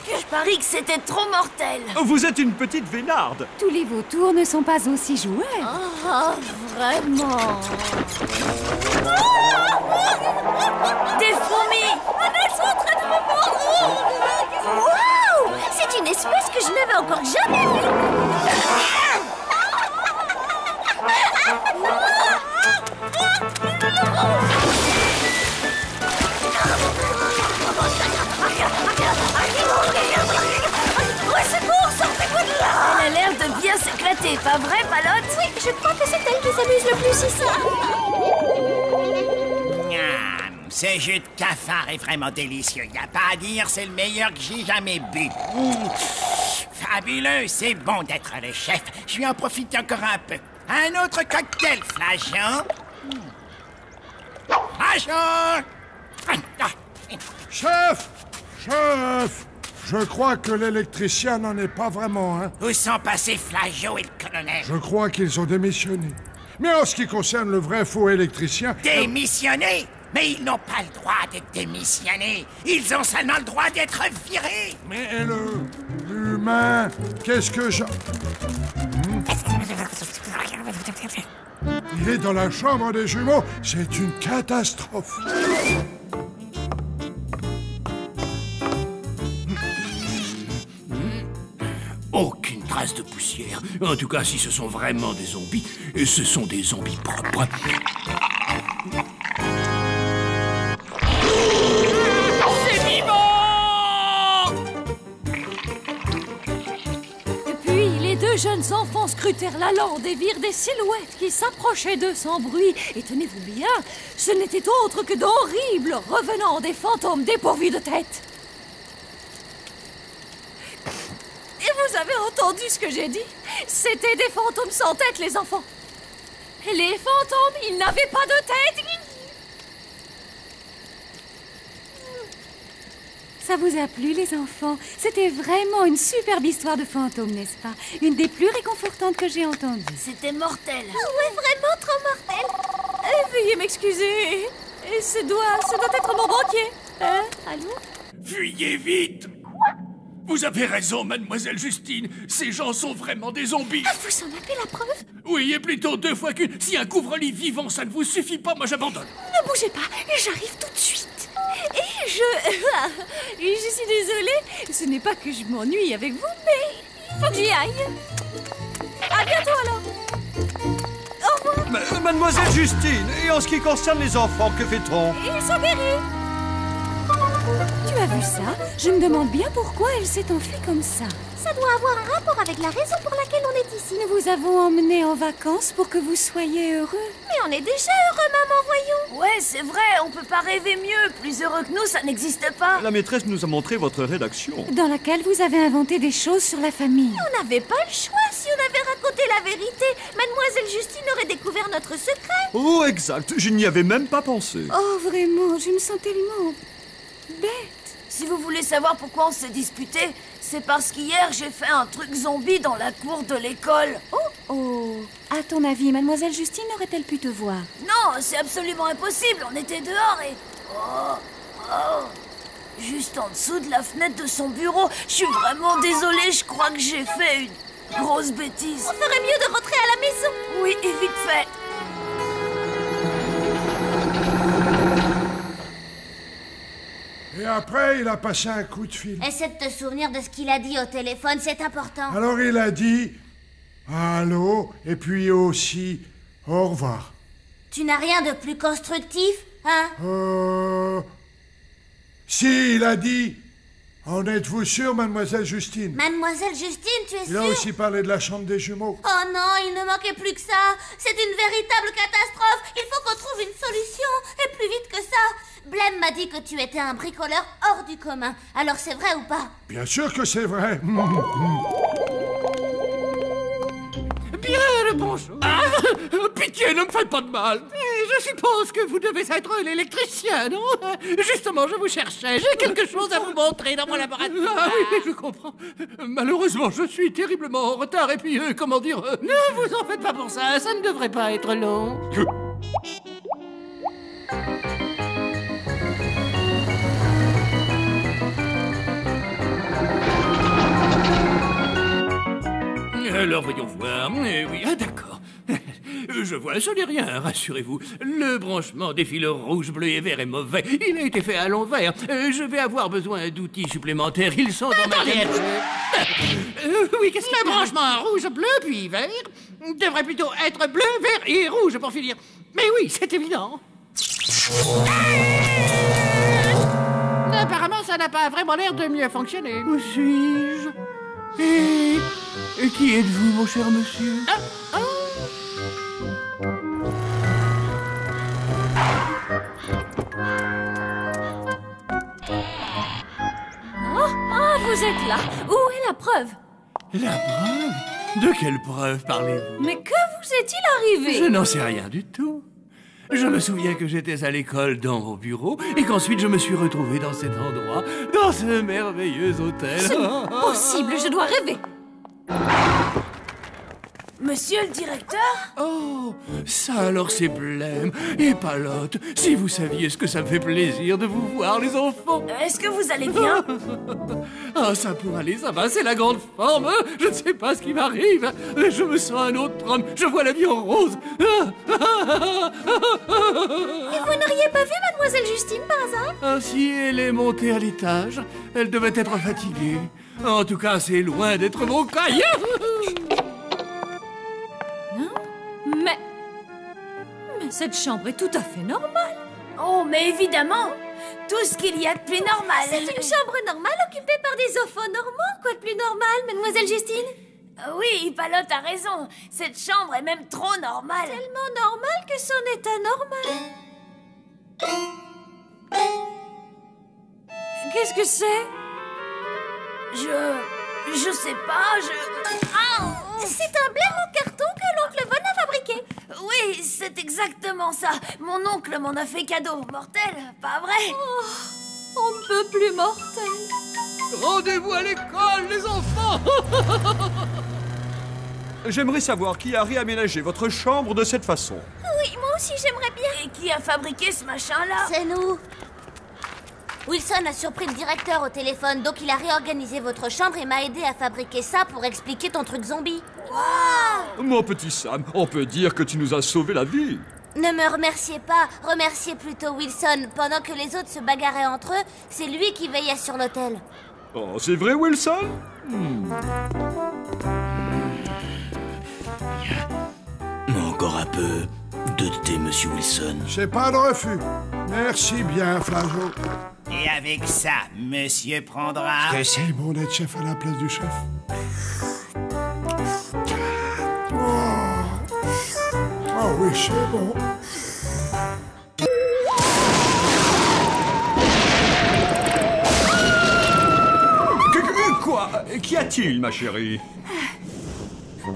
Je parie que c'était trop mortel. Vous êtes une petite vénarde. Tous les vautours ne sont pas aussi joueurs. Oh, vraiment. Des fourmis. Elles sont en train de me mordre. Waouh! C'est une espèce que je n'avais encore jamais vue. Au secours, sortez-vous de là! Elle a l'air de bien s'éclater, pas vrai, Palotte? Oui, je crois que c'est elle qui s'amuse le plus ici. Ce jus de cafard est vraiment délicieux. Y a pas à dire, c'est le meilleur que j'ai jamais bu. Fabuleux, c'est bon d'être le chef. Je vais en profiter encore un peu. Un autre cocktail, Flageon. Flageon! Chef! Chef! Je crois que l'électricien n'en est pas vraiment, hein? Où sont passés Flageot et le colonel? Je crois qu'ils ont démissionné. Mais en ce qui concerne le vrai faux électricien... Démissionné? Mais ils n'ont pas le droit de démissionner. Ils ont seulement le droit d'être virés. Mais l'humain, qu'est-ce que je... Il est dans la chambre des jumeaux. C'est une catastrophe. Aucune trace de poussière. En tout cas, si ce sont vraiment des zombies, et ce sont des zombies propres. C'est vivant! Et puis, les deux jeunes enfants scrutèrent la lande et virent des silhouettes qui s'approchaient d'eux sans bruit. Et tenez-vous bien, ce n'était autre que d'horribles revenants des fantômes dépourvus de tête. Et vous avez entendu ce que j'ai dit? C'était des fantômes sans tête, les enfants. Les fantômes, ils n'avaient pas de tête. Ça vous a plu, les enfants? C'était vraiment une superbe histoire de fantôme, n'est-ce pas? Une des plus réconfortantes que j'ai entendues. C'était mortel. Oui, vraiment trop mortel. Veuillez m'excuser. Et ça doit être mon banquier. Allô? Fuyez vite! Vous avez raison, mademoiselle Justine. Ces gens sont vraiment des zombies. Vous en avez la preuve? Oui, et plutôt 2 fois qu'une. Si un couvre-lit vivant, ça ne vous suffit pas, moi j'abandonne. Ne bougez pas, j'arrive tout de suite. Et je suis désolée. Ce n'est pas que je m'ennuie avec vous, mais il faut que j'y aille. À bientôt alors. Au revoir. Mademoiselle Justine, et en ce qui concerne les enfants, que fait-on? Ils sont guéris. Tu as vu ça? Je me demande bien pourquoi elle s'est enfuie comme ça. Ça doit avoir un rapport avec la raison pour laquelle on est ici. Nous vous avons emmené en vacances pour que vous soyez heureux. Mais on est déjà heureux, maman, voyons. Ouais, c'est vrai, on peut pas rêver mieux. Plus heureux que nous, ça n'existe pas. La maîtresse nous a montré votre rédaction. Dans laquelle vous avez inventé des choses sur la famille. On n'avait pas le choix. Si on avait raconté la vérité, mademoiselle Justine aurait découvert notre secret. Oh, exact. Je n'y avais même pas pensé. Oh, vraiment, je me sens tellement bête. Si vous voulez savoir pourquoi on s'est disputé, c'est parce qu'hier, j'ai fait un truc zombie dans la cour de l'école. Oh, à ton avis, mademoiselle Justine aurait-elle pu te voir? Non, c'est absolument impossible. On était dehors et... Oh, juste en dessous de la fenêtre de son bureau. Je suis vraiment désolée, je crois que j'ai fait une grosse bêtise. On ferait mieux de rentrer à la maison. Oui, et vite fait. après, il a passé un coup de fil. Essaie de te souvenir de ce qu'il a dit au téléphone, c'est important. Alors il a dit allô, et puis aussi au revoir. Tu n'as rien de plus constructif, hein? Si, il a dit en êtes-vous sûr, mademoiselle Justine? Mademoiselle Justine, tu es Il a sûre? aussi parlé de la chambre des jumeaux. Oh non, il ne manquait plus que ça. C'est une véritable catastrophe. Il faut qu'on trouve une solution, et plus vite que ça. Blême m'a dit que tu étais un bricoleur hors du commun. Alors c'est vrai ou pas? Bien sûr que c'est vrai. Bien le bonjour. Pitié, ne me faites pas de mal. Je suppose que vous devez être l'électricien, non? Justement, je vous cherchais. J'ai quelque chose à vous montrer dans mon laboratoire. Ah oui, je comprends. Malheureusement, je suis terriblement en retard et puis, comment dire... Ne vous en faites pas pour ça, ça ne devrait pas être long. Alors, voyons voir. Oui, d'accord. Je vois, ce n'est rien, rassurez-vous. Le branchement des fils rouges, bleus et verts est mauvais. Il a été fait à l'envers. Je vais avoir besoin d'outils supplémentaires. Ils sont dans ma tête. Oui, qu'est-ce que... Le branchement rouge, bleu, puis vert devrait plutôt être bleu, vert et rouge, pour finir. Mais oui, c'est évident. Apparemment, ça n'a pas vraiment l'air de mieux fonctionner. Où suis-je? Et qui êtes-vous, mon cher monsieur? Vous êtes là. Où est la preuve? La preuve? De quelle preuve parlez-vous? Mais que vous est-il arrivé? Je n'en sais rien du tout. Je me souviens que j'étais à l'école dans vos bureaux et qu'ensuite je me suis retrouvé dans cet endroit, dans ce merveilleux hôtel. C'est impossible, je dois rêver. Monsieur le directeur? Oh, ça alors c'est Blême et Palotte. Si vous saviez ce que ça me fait plaisir de vous voir, les enfants. Est-ce que vous allez bien? Ah, ça pour aller, ça va, c'est la grande forme. Je ne sais pas ce qui m'arrive. Je me sens un autre homme. Je vois la vie en rose. Et vous n'auriez pas vu Mademoiselle Justine par hasard? Ah, si elle est montée à l'étage, elle devait être fatiguée. En tout cas, c'est loin d'être mon cas. Mais cette chambre est tout à fait normale. Oh, mais évidemment, tout ce qu'il y a de plus normal. C'est une chambre normale occupée par des enfants normaux. Quoi de plus normal, Mademoiselle Justine? Oui, Palotte a raison. Cette chambre est même trop normale. Tellement normale que c'en est anormal. Qu'est-ce que c'est? Je sais pas, C'est un blême en carton que l'oncle Von a fabriqué. Oui, c'est exactement ça. Mon oncle m'en a fait cadeau. Mortel, pas vrai? Oh, on ne peut plus mortel. Rendez-vous à l'école, les enfants. J'aimerais savoir qui a réaménagé votre chambre de cette façon. Oui, moi aussi j'aimerais bien. Et qui a fabriqué ce machin-là? C'est nous. Wilson a surpris le directeur au téléphone, donc il a réorganisé votre chambre et m'a aidé à fabriquer ça pour expliquer ton truc zombie. Waouh! Mon petit Sam, on peut dire que tu nous as sauvé la vie. Ne me remerciez pas, remerciez plutôt Wilson. Pendant que les autres se bagarraient entre eux, c'est lui qui veillait sur l'hôtel. Oh, c'est vrai, Wilson? Encore un peu de thé, monsieur Wilson. C'est pas de refus. Merci bien, Flageot. Et avec ça, monsieur prendra... C'est bon d'être chef à la place du chef. Oh oui, c'est bon. Quoi? Qu'y a-t-il, ma chérie?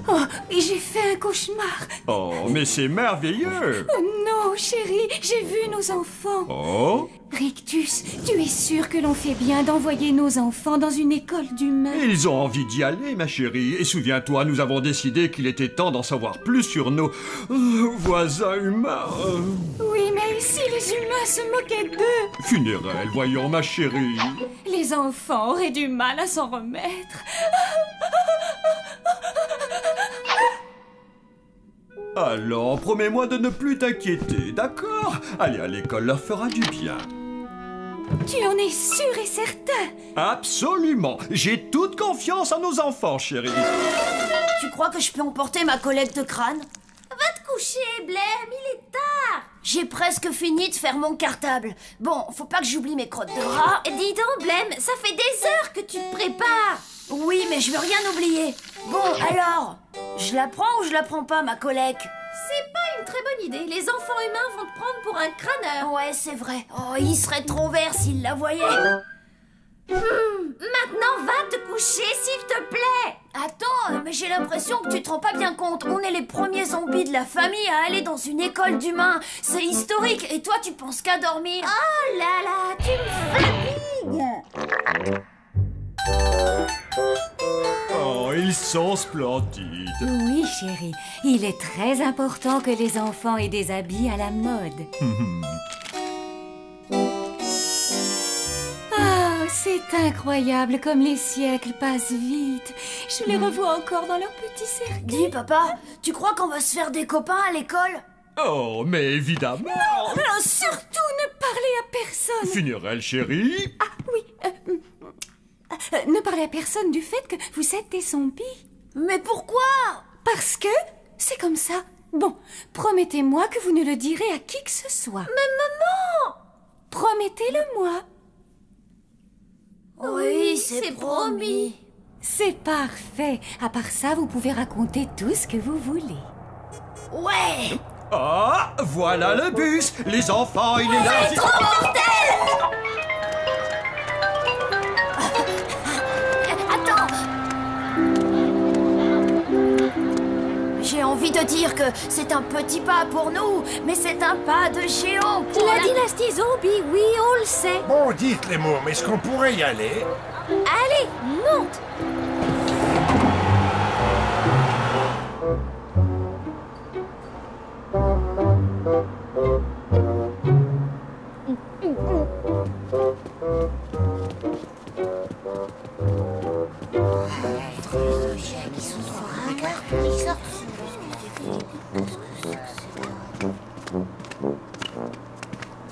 Oh, j'ai fait un cauchemar. Oh, mais c'est merveilleux. Oh non, chérie, j'ai vu nos enfants. Oh? Rictus, tu es sûr que l'on fait bien d'envoyer nos enfants dans une école d'humains? Ils ont envie d'y aller, ma chérie. Et souviens-toi, nous avons décidé qu'il était temps d'en savoir plus sur nos voisins humains. Oui, mais si les humains se moquaient d'eux? Funérailles, voyons, ma chérie. Les enfants auraient du mal à s'en remettre. Alors, promets-moi de ne plus t'inquiéter, d'accord? Aller à l'école leur fera du bien. Tu en es sûr et certain? Absolument. J'ai toute confiance en nos enfants, chérie. Tu crois que je peux emporter ma collecte de crâne? Va te coucher, Blême, il est tard. J'ai presque fini de faire mon cartable. Bon, faut pas que j'oublie mes crottes de rat. Dis donc, Blême, ça fait des heures que tu te prépares. Oui, mais je veux rien oublier. Bon, alors, je la prends ou je la prends pas, ma collecte? C'est pas une très bonne idée. Les enfants humains vont te prendre pour un crâneur. Ouais, c'est vrai. Oh, il serait trop vert s'il la voyait. Maintenant, va te coucher, s'il te plaît. Attends, mais j'ai l'impression que tu te rends pas bien compte. On est les premiers zombies de la famille à aller dans une école d'humains. C'est historique. Et toi, tu penses qu'à dormir? Oh là là, tu me fatigues. Oh, ils sont splendides. Oui, chérie. Il est très important que les enfants aient des habits à la mode. C'est incroyable comme les siècles passent vite. Je les revois encore dans leur petit cercle. Dis, papa, tu crois qu'on va se faire des copains à l'école? Oh, mais évidemment. Non, surtout ne parlez à personne. Funérailles, chérie. Ah oui, ne parlez à personne du fait que vous êtes des zombies. Mais pourquoi? Parce que c'est comme ça. Bon, promettez-moi que vous ne le direz à qui que ce soit. Mais maman! Promettez-le-moi. Oui, c'est promis. C'est parfait. À part ça, vous pouvez raconter tout ce que vous voulez. Ouais. Ah, voilà le bus. Les enfants, il est là. C'est trop mortel. Attends. J'ai envie de dire que c'est un petit pas pour nous, mais c'est un pas de géant pour la dynastie zombie, oui, on le sait. Bon, dites les mots, mais est-ce qu'on pourrait y aller? Allez, monte.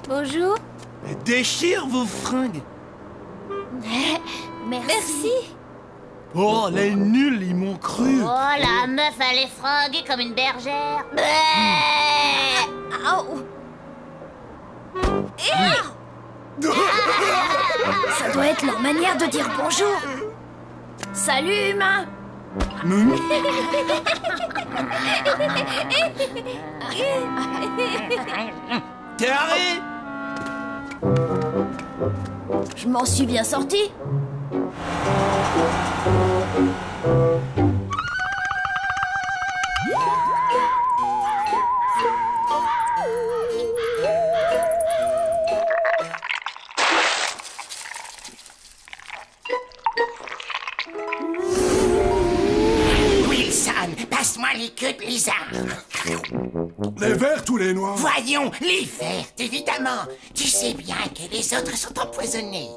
Bonjour. Déchire vos fringues. Merci. Oh, les nuls, ils m'ont cru. Oh, la meuf, elle est fringuée comme une bergère. Ça doit être leur manière de dire bonjour. Salut, humain. Carré. Je m'en suis bien sorti. Wilson, passe-moi les queues de lézard. Les vertes ou les noirs? Voyons, les vertes, évidemment. Tu sais bien que les autres sont empoisonnés.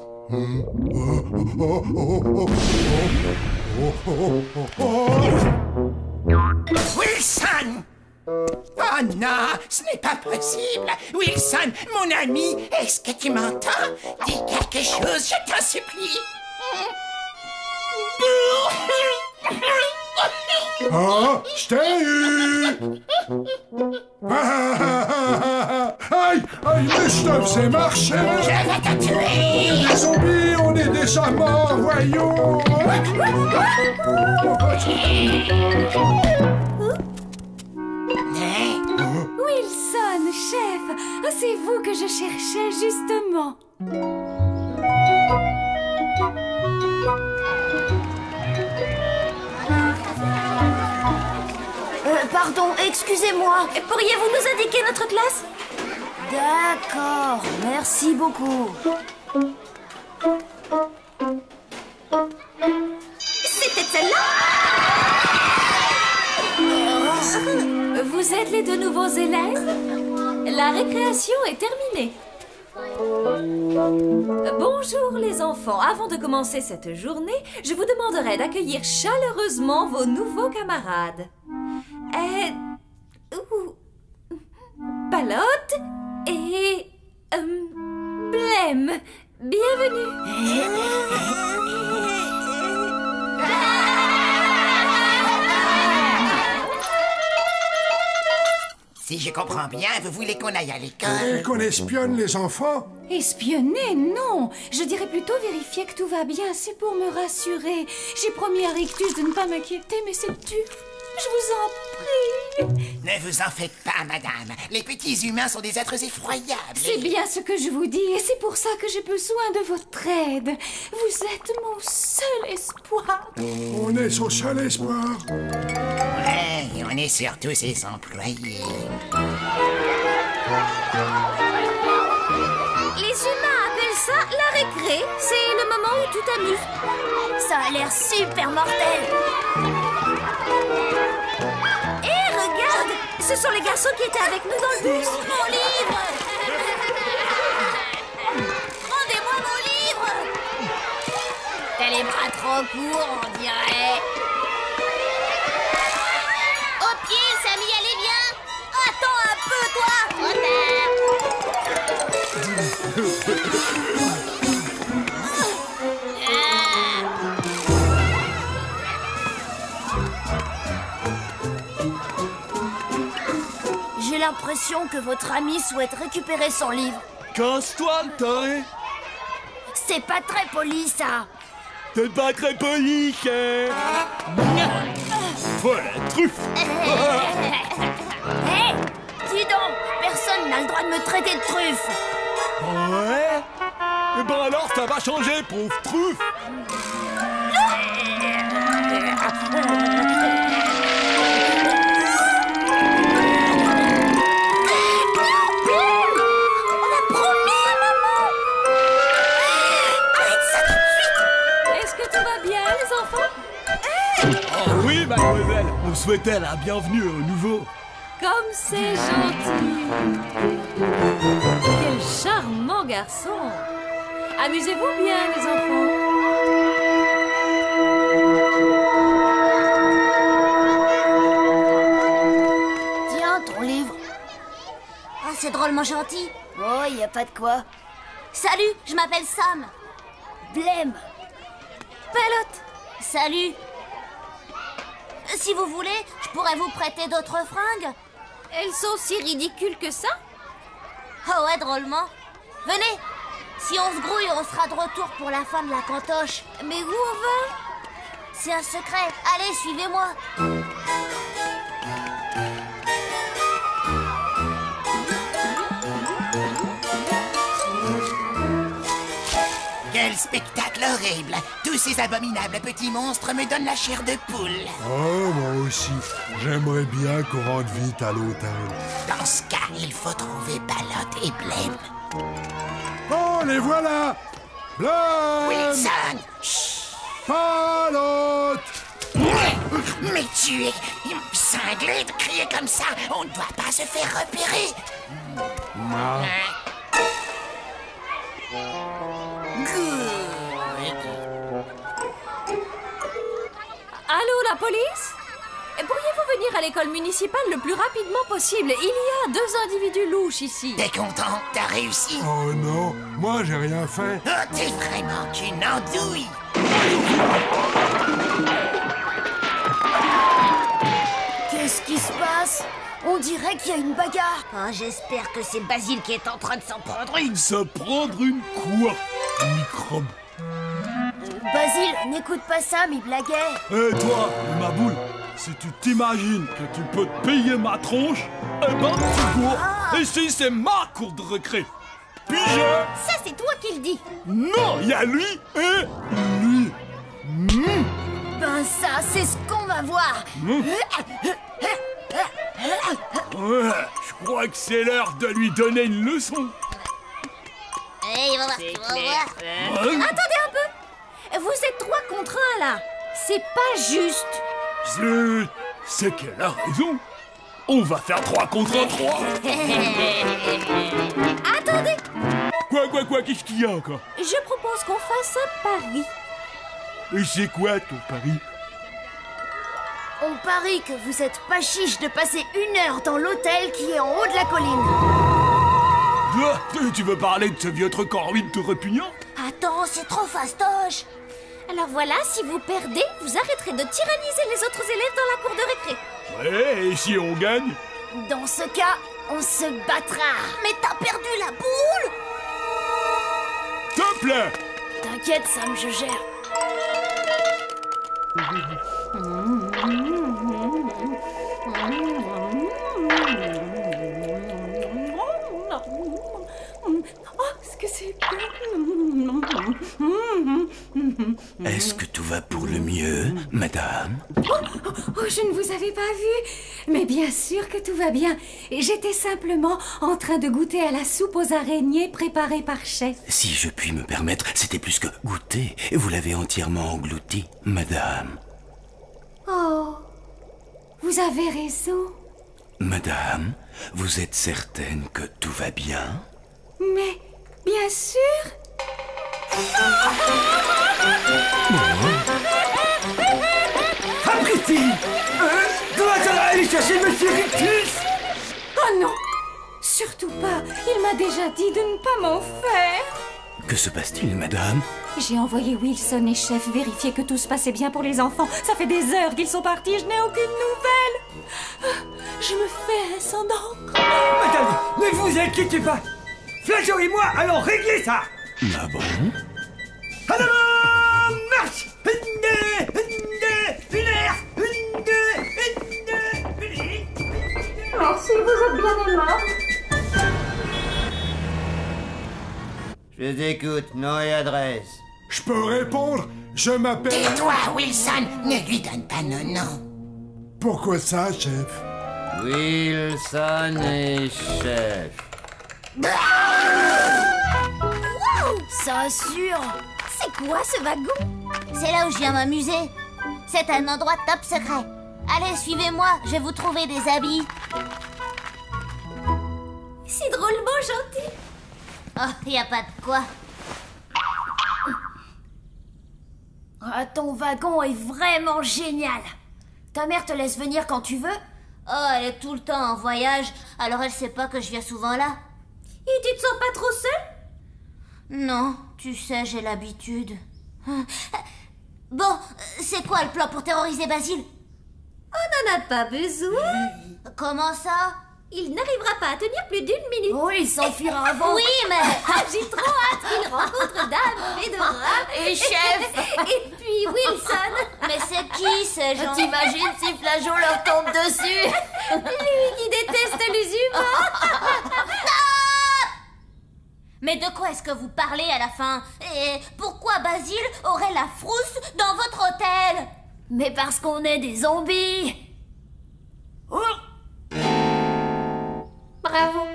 Wilson! Oh non, ce n'est pas possible. Wilson, mon ami, est-ce que tu m'entends? Dis quelque chose, je t'en supplie. Ah, je t'ai eu! Aïe, aïe, mais je te faisais marcher! Je vais te tuer! Les zombies, on est déjà morts, voyons! Wilson, chef, c'est vous que je cherchais justement. Pardon, excusez-moi. Pourriez-vous nous indiquer notre classe? D'accord, merci beaucoup. C'était celle-là? Vous êtes les deux nouveaux élèves? La récréation est terminée. Bonjour les enfants. Avant de commencer cette journée, je vous demanderai d'accueillir chaleureusement vos nouveaux camarades. Palotte et... Blême. Bienvenue. Si je comprends bien, vous voulez qu'on aille à l'école? Et qu'on espionne les enfants? Espionner, non. Je dirais plutôt vérifier que tout va bien. C'est pour me rassurer. J'ai promis à Rictus de ne pas m'inquiéter, mais c'est dur. Je vous en prie. Ne vous en faites pas, madame. Les petits humains sont des êtres effroyables. C'est bien ce que je vous dis, et c'est pour ça que j'ai besoin de votre aide. Vous êtes mon seul espoir. On est son seul espoir. Ouais, on est surtout ses employés. Les humains appellent ça la récré. C'est le moment où tu t'amuses. Ça a l'air super mortel. Hé, regarde! Ce sont les garçons qui étaient avec nous dans le bus. Mon livre! Rendez-moi mon livre! T'as les bras trop courts, on dirait. Au pied, Samy, allez, viens! Attends un peu, toi! J'ai l'impression que votre ami souhaite récupérer son livre. Casse-toi, le taré! C'est pas très poli, ça. T'es pas très poli, cher! Voilà, truffe! Hé! Dis donc, personne n'a le droit de me traiter de truffe. Ouais? Eh ben alors, ça va changer, pauvre truffe! Oui, mademoiselle, on souhaitait la bienvenue au nouveau. Comme c'est gentil. Quel charmant garçon. Amusez-vous bien, les enfants. Tiens, ton livre. Ah, c'est drôlement gentil. Oh, y a pas de quoi. Salut, je m'appelle Sam. Blême. Pelote. Salut. Si vous voulez, je pourrais vous prêter d'autres fringues. Elles sont si ridicules que ça? Oh ouais, drôlement. Venez. Si on se grouille, on sera de retour pour la fin de la cantoche. Mais où on va? C'est un secret. Allez, suivez-moi. Quel spectacle horrible! Tous ces abominables petits monstres me donnent la chair de poule. Oh, moi aussi. J'aimerais bien qu'on rentre vite à l'hôtel. Dans ce cas, il faut trouver Ballotte et Blême. Oh, les voilà! Blême! Wilson! Chut! Ballotte! Mais tu es cinglé de crier comme ça! On ne doit pas se faire repérer! Non. Allô, la police? Pourriez-vous venir à l'école municipale le plus rapidement possible? Il y a 2 individus louches ici. T'es content? T'as réussi? Oh non, moi j'ai rien fait. Oh, t'es vraiment qu'une andouille! Qu'est-ce qui se passe? On dirait qu'il y a une bagarre. Oh, j'espère que c'est Basile qui est en train de s'en prendre une. Se prendre une quoi? Microbe. Basile, n'écoute pas ça, mais blaguait. Et toi, ma boule, si tu t'imagines que tu peux te payer ma tronche, eh ben tu cours. Ici, c'est ma cour de récré. Pige! Ça, c'est toi qui le dis. Non, il y a lui et lui. Ben ça, c'est ce qu'on va voir. Ouais, je crois que c'est l'heure de lui donner une leçon. Il va voir, tu vas voir. Attendez un peu. Vous êtes 3 contre 1, là. C'est pas juste. Zut, c'est qu'elle a raison. On va faire 3 contre 3. Attendez. Quoi, qu'est-ce qu'il y a encore? Je propose qu'on fasse un pari. Et c'est quoi ton pari? On parie que vous êtes pas chiche de passer 1 heure dans l'hôtel qui est en haut de la colline. Tu veux parler de ce vieux truc en ruine tout répugnant? temps, c'est trop fastoche. Alors voilà, si vous perdez, vous arrêterez de tyranniser les autres élèves dans la cour de récré. Ouais, et si on gagne? Dans ce cas, on se battra. Mais t'as perdu la boule! Te plaît! T'inquiète, Sam, je gère. Oh, ce que c'est bon. Est-ce que tout va pour le mieux, madame? Oh, je ne vous avais pas vu. Mais bien sûr que tout va bien. J'étais simplement en train de goûter à la soupe aux araignées préparée par Chef. Si je puis me permettre, c'était plus que goûter. Vous l'avez entièrement englouti, madame. Oh, vous avez raison. Madame, vous êtes certaine que tout va bien? Mais, bien sûr. Sapristi! Dois-tu aller chercher Monsieur Rictus? Oh non! Surtout pas. Il m'a déjà dit de ne pas m'en faire. Que se passe-t-il, madame? J'ai envoyé Wilson et Chef vérifier que tout se passait bien pour les enfants. Ça fait des heures qu'ils sont partis, je n'ai aucune nouvelle. Je me fais un sang d'encre. Madame, ne vous inquiétez pas. Flageot et moi allons régler ça. Ah bon? Alors, marche! Merci, vous êtes bien aimable. Je t'écoute, nom et adresse. Je peux répondre? Je m'appelle... Tais-toi, Wilson! Ne lui donne pas nos noms. Pourquoi ça, Chef? Wilson et Chef. Wow! Ça assure! C'est quoi ce wagon? C'est là où je viens m'amuser. C'est un endroit top secret. Allez, suivez-moi, je vais vous trouver des habits. C'est drôlement gentil. Oh, y a pas de quoi. Ah, ton wagon est vraiment génial. Ta mère te laisse venir quand tu veux? Oh, elle est tout le temps en voyage, alors elle sait pas que je viens souvent là. Et tu te sens pas trop seule? Non, tu sais, j'ai l'habitude. Bon, c'est quoi le plan pour terroriser Basile? On n'en a pas besoin. Comment ça? Il n'arrivera pas à tenir plus d'une minute. Oh, il s'enfuira avant. Oui, mais... J'ai trop hâte qu'il rencontre Dame, Fedora et Chef. Et puis Wilson. Mais c'est qui ces gens? T'imagines si Flageot leur tombe dessus? Lui qui déteste les humains. Mais de quoi est-ce que vous parlez à la fin? Et pourquoi Basile aurait la frousse dans votre hôtel? Mais parce qu'on est des zombies. Oh. Bravo.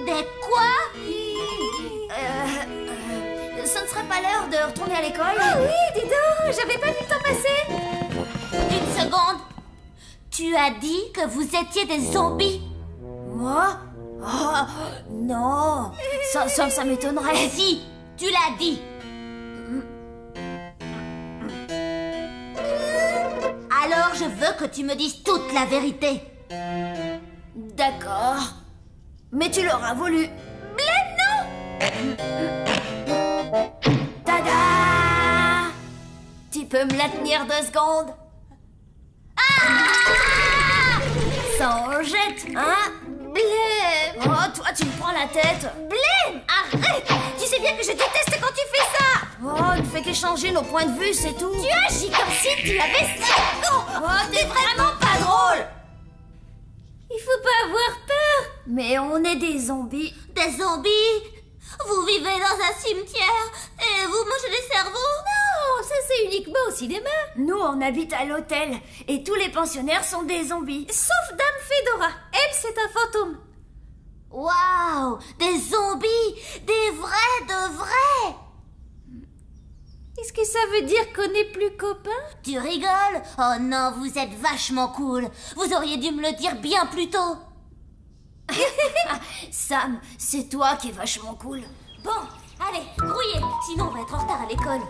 Des quoi? Ce ne serait pas l'heure de retourner à l'école? Ah oui, dis donc, j'avais pas vu le temps passer. Une seconde. Tu as dit que vous étiez des zombies? Moi? Oh, non. Ça m'étonnerait. Si, tu l'as dit. Alors je veux que tu me dises toute la vérité. D'accord. Mais tu l'auras voulu. Blême, non? Tada! Tu peux me la tenir 2 secondes? Ah! Ça en jette, hein? Blême! Oh, toi, tu me prends la tête. Blême! Arrête! Tu sais bien que je déteste quand tu fais ça! Oh, ne fais qu'échanger nos points de vue, c'est tout. Tu agis comme si tu avais 5 ans! Oh, t'es vraiment pas drôle! Il faut pas avoir peur. Mais on est des zombies. Des zombies? Vous vivez dans un cimetière et vous mangez des cerveaux? Non, ça c'est uniquement au cinéma. Nous, on habite à l'hôtel et tous les pensionnaires sont des zombies. Sauf Dame Fedora. Elle, c'est un fantôme. Waouh! Des zombies! Des vrais de vrais! Est-ce que ça veut dire qu'on n'est plus copains? Tu rigoles? Oh non, vous êtes vachement cool. Vous auriez dû me le dire bien plus tôt. Sam, c'est toi qui es vachement cool. Bon, allez, grouillez, sinon on va être en retard à l'école.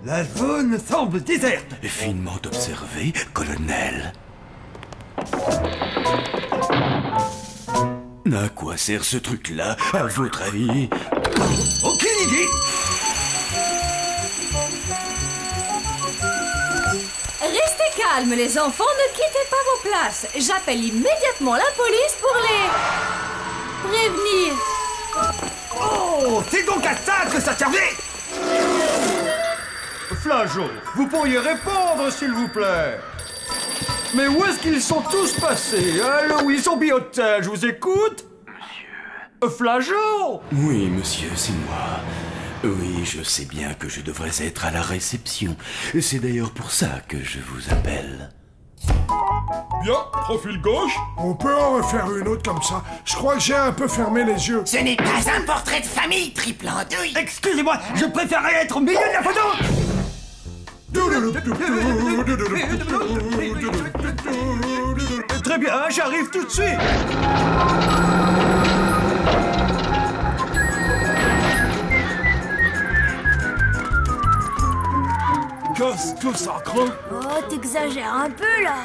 La zone semble déserte. Finement observé, colonel. À quoi sert ce truc-là, à votre avis? Aucune idée. Restez calmes, les enfants, ne quittez pas vos places. J'appelle immédiatement la police pour les prévenir. Oh, c'est donc à ça que ça servait! Flageot, vous pourriez répondre, s'il vous plaît. Mais où est-ce qu'ils sont tous passés, hein, le Wilson Biotel, je vous écoute. Monsieur... Flageot! Oui, monsieur, c'est moi. Oui, je sais bien que je devrais être à la réception. C'est d'ailleurs pour ça que je vous appelle. Bien, profil gauche. On peut en refaire une autre comme ça. Je crois que j'ai un peu fermé les yeux. Ce n'est pas un portrait de famille, triple andouille. Excusez-moi, je préférerais être au milieu de la photo. Très bien, j'arrive tout de suite. Qu'est-ce que ça craint? Oh, t'exagères un peu, là.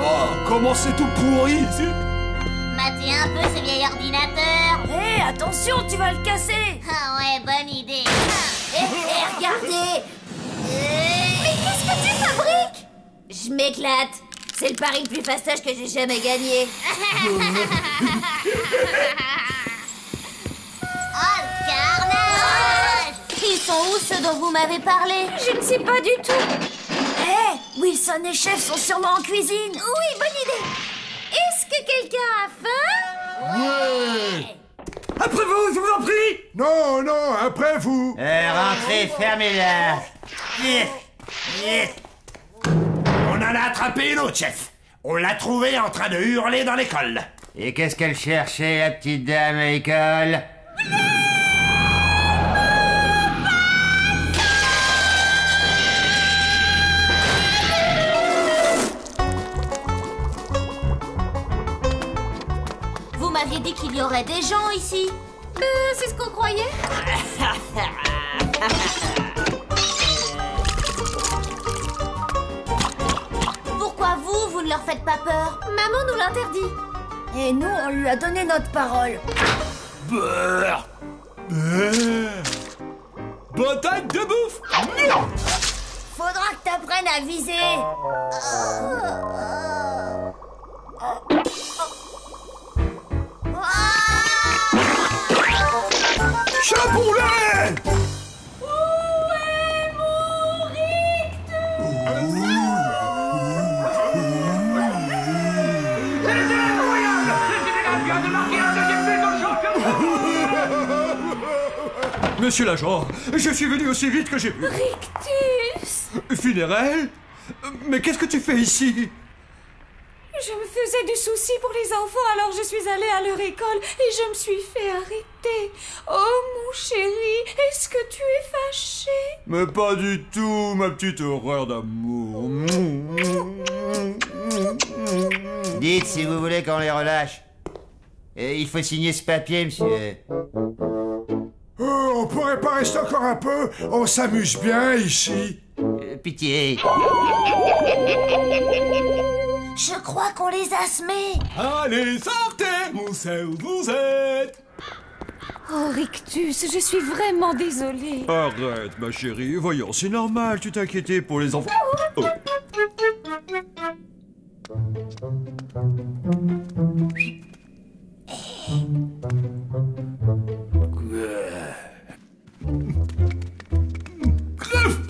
Oh, comment c'est tout pourri ici? Matez un peu ce vieil ordinateur. Hé, attention, tu vas le casser. Ah ouais, bonne idée. Regardez. Mais qu'est-ce que tu fabriques? Je m'éclate. C'est le pari le plus fastoche que j'ai jamais gagné. Oh, le carnage! Ils sont où ceux dont vous m'avez parlé? Je ne sais pas du tout. Hé, Wilson et Chef sont sûrement en cuisine. Oui, bonne idée. Est-ce que quelqu'un a faim? Ouais. Après vous, je vous en prie. Non, non, après vous. Rentrez, fermez-la. On en a attrapé une autre, chef. On l'a trouvée en train de hurler dans l'école. Et qu'est-ce qu'elle cherchait, la petite dame à l'école? Vous m'aviez dit qu'il y aurait des gens ici. C'est ce qu'on croyait. Pourquoi vous ne leur faites pas peur? Maman nous l'interdit. Et nous, on lui a donné notre parole. Beurre. Bataille de bouffe. Faudra que t'apprennes à viser. Chapoulet! Où est mon rictus? Monsieur l'agent, je suis venu aussi vite que j'ai pu. Rictus! Funérailles? Mais qu'est-ce que tu fais ici? Je me faisais du souci pour les enfants, alors je suis allée à leur école et je me suis fait arrêter. Oh mon chéri, est-ce que tu es fâché? Mais pas du tout, ma petite horreur d'amour. Dites si vous voulez qu'on les relâche. Il faut signer ce papier, monsieur. On pourrait pas rester encore un peu? On s'amuse bien ici. Pitié. Je crois qu'on les a semés. Allez, sortez, où c'est où vous êtes? Oh Rictus, je suis vraiment désolée. Arrête, ma chérie. Voyons, c'est normal, tu t'inquiétais pour les enfants. Oh.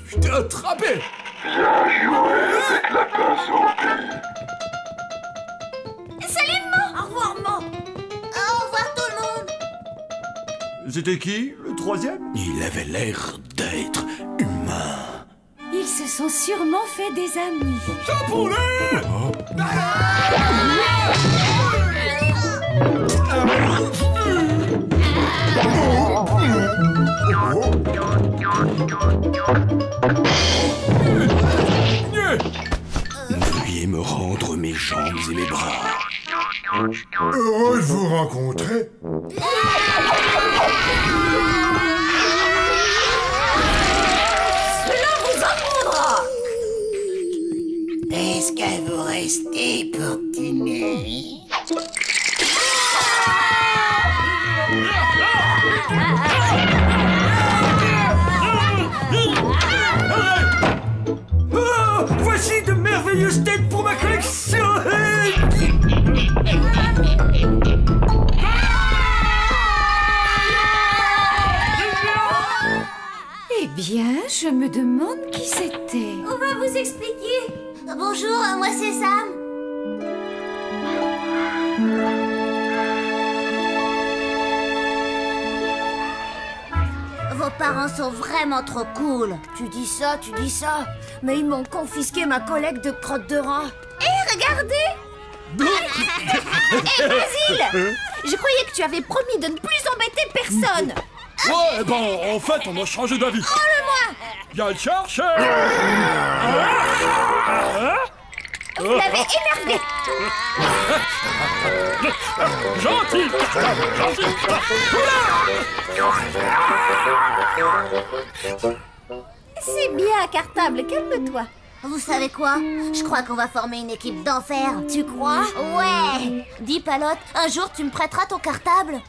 Je t'ai attrapé. Bien joué avec la pince Salut, maman. Au revoir, maman. Au revoir, tout le monde. C'était qui, le troisième? Il avait l'air d'être humain. Ils se sont sûrement fait des amis. Chapoulet! Veuillez me rendre mes jambes et mes bras. Heureux de vous rencontrer. Cela vous apprendra. Et Est-ce que vous restez pour dîner? Oh, voici de merveilleuses têtes pour ma collection. Eh bien, je me demande qui c'était. On va vous expliquer. Bonjour, moi c'est Sam. Vos parents sont vraiment trop cool. Tu dis ça, mais ils m'ont confisqué ma collecte de crottes de rat. Hé, regardez. Hé, Basile, je croyais que tu avais promis de ne plus embêter personne. Ouais, ben, en fait, on a changé d'avis. Rends-le-moi. Viens le chercher. Vous l'avez énervé. Gentil. C'est bien, Cartable, calme-toi. Vous savez quoi? Je crois qu'on va former une équipe d'enfer. Tu crois? Ouais. Dis, Palotte, un jour tu me prêteras ton cartable?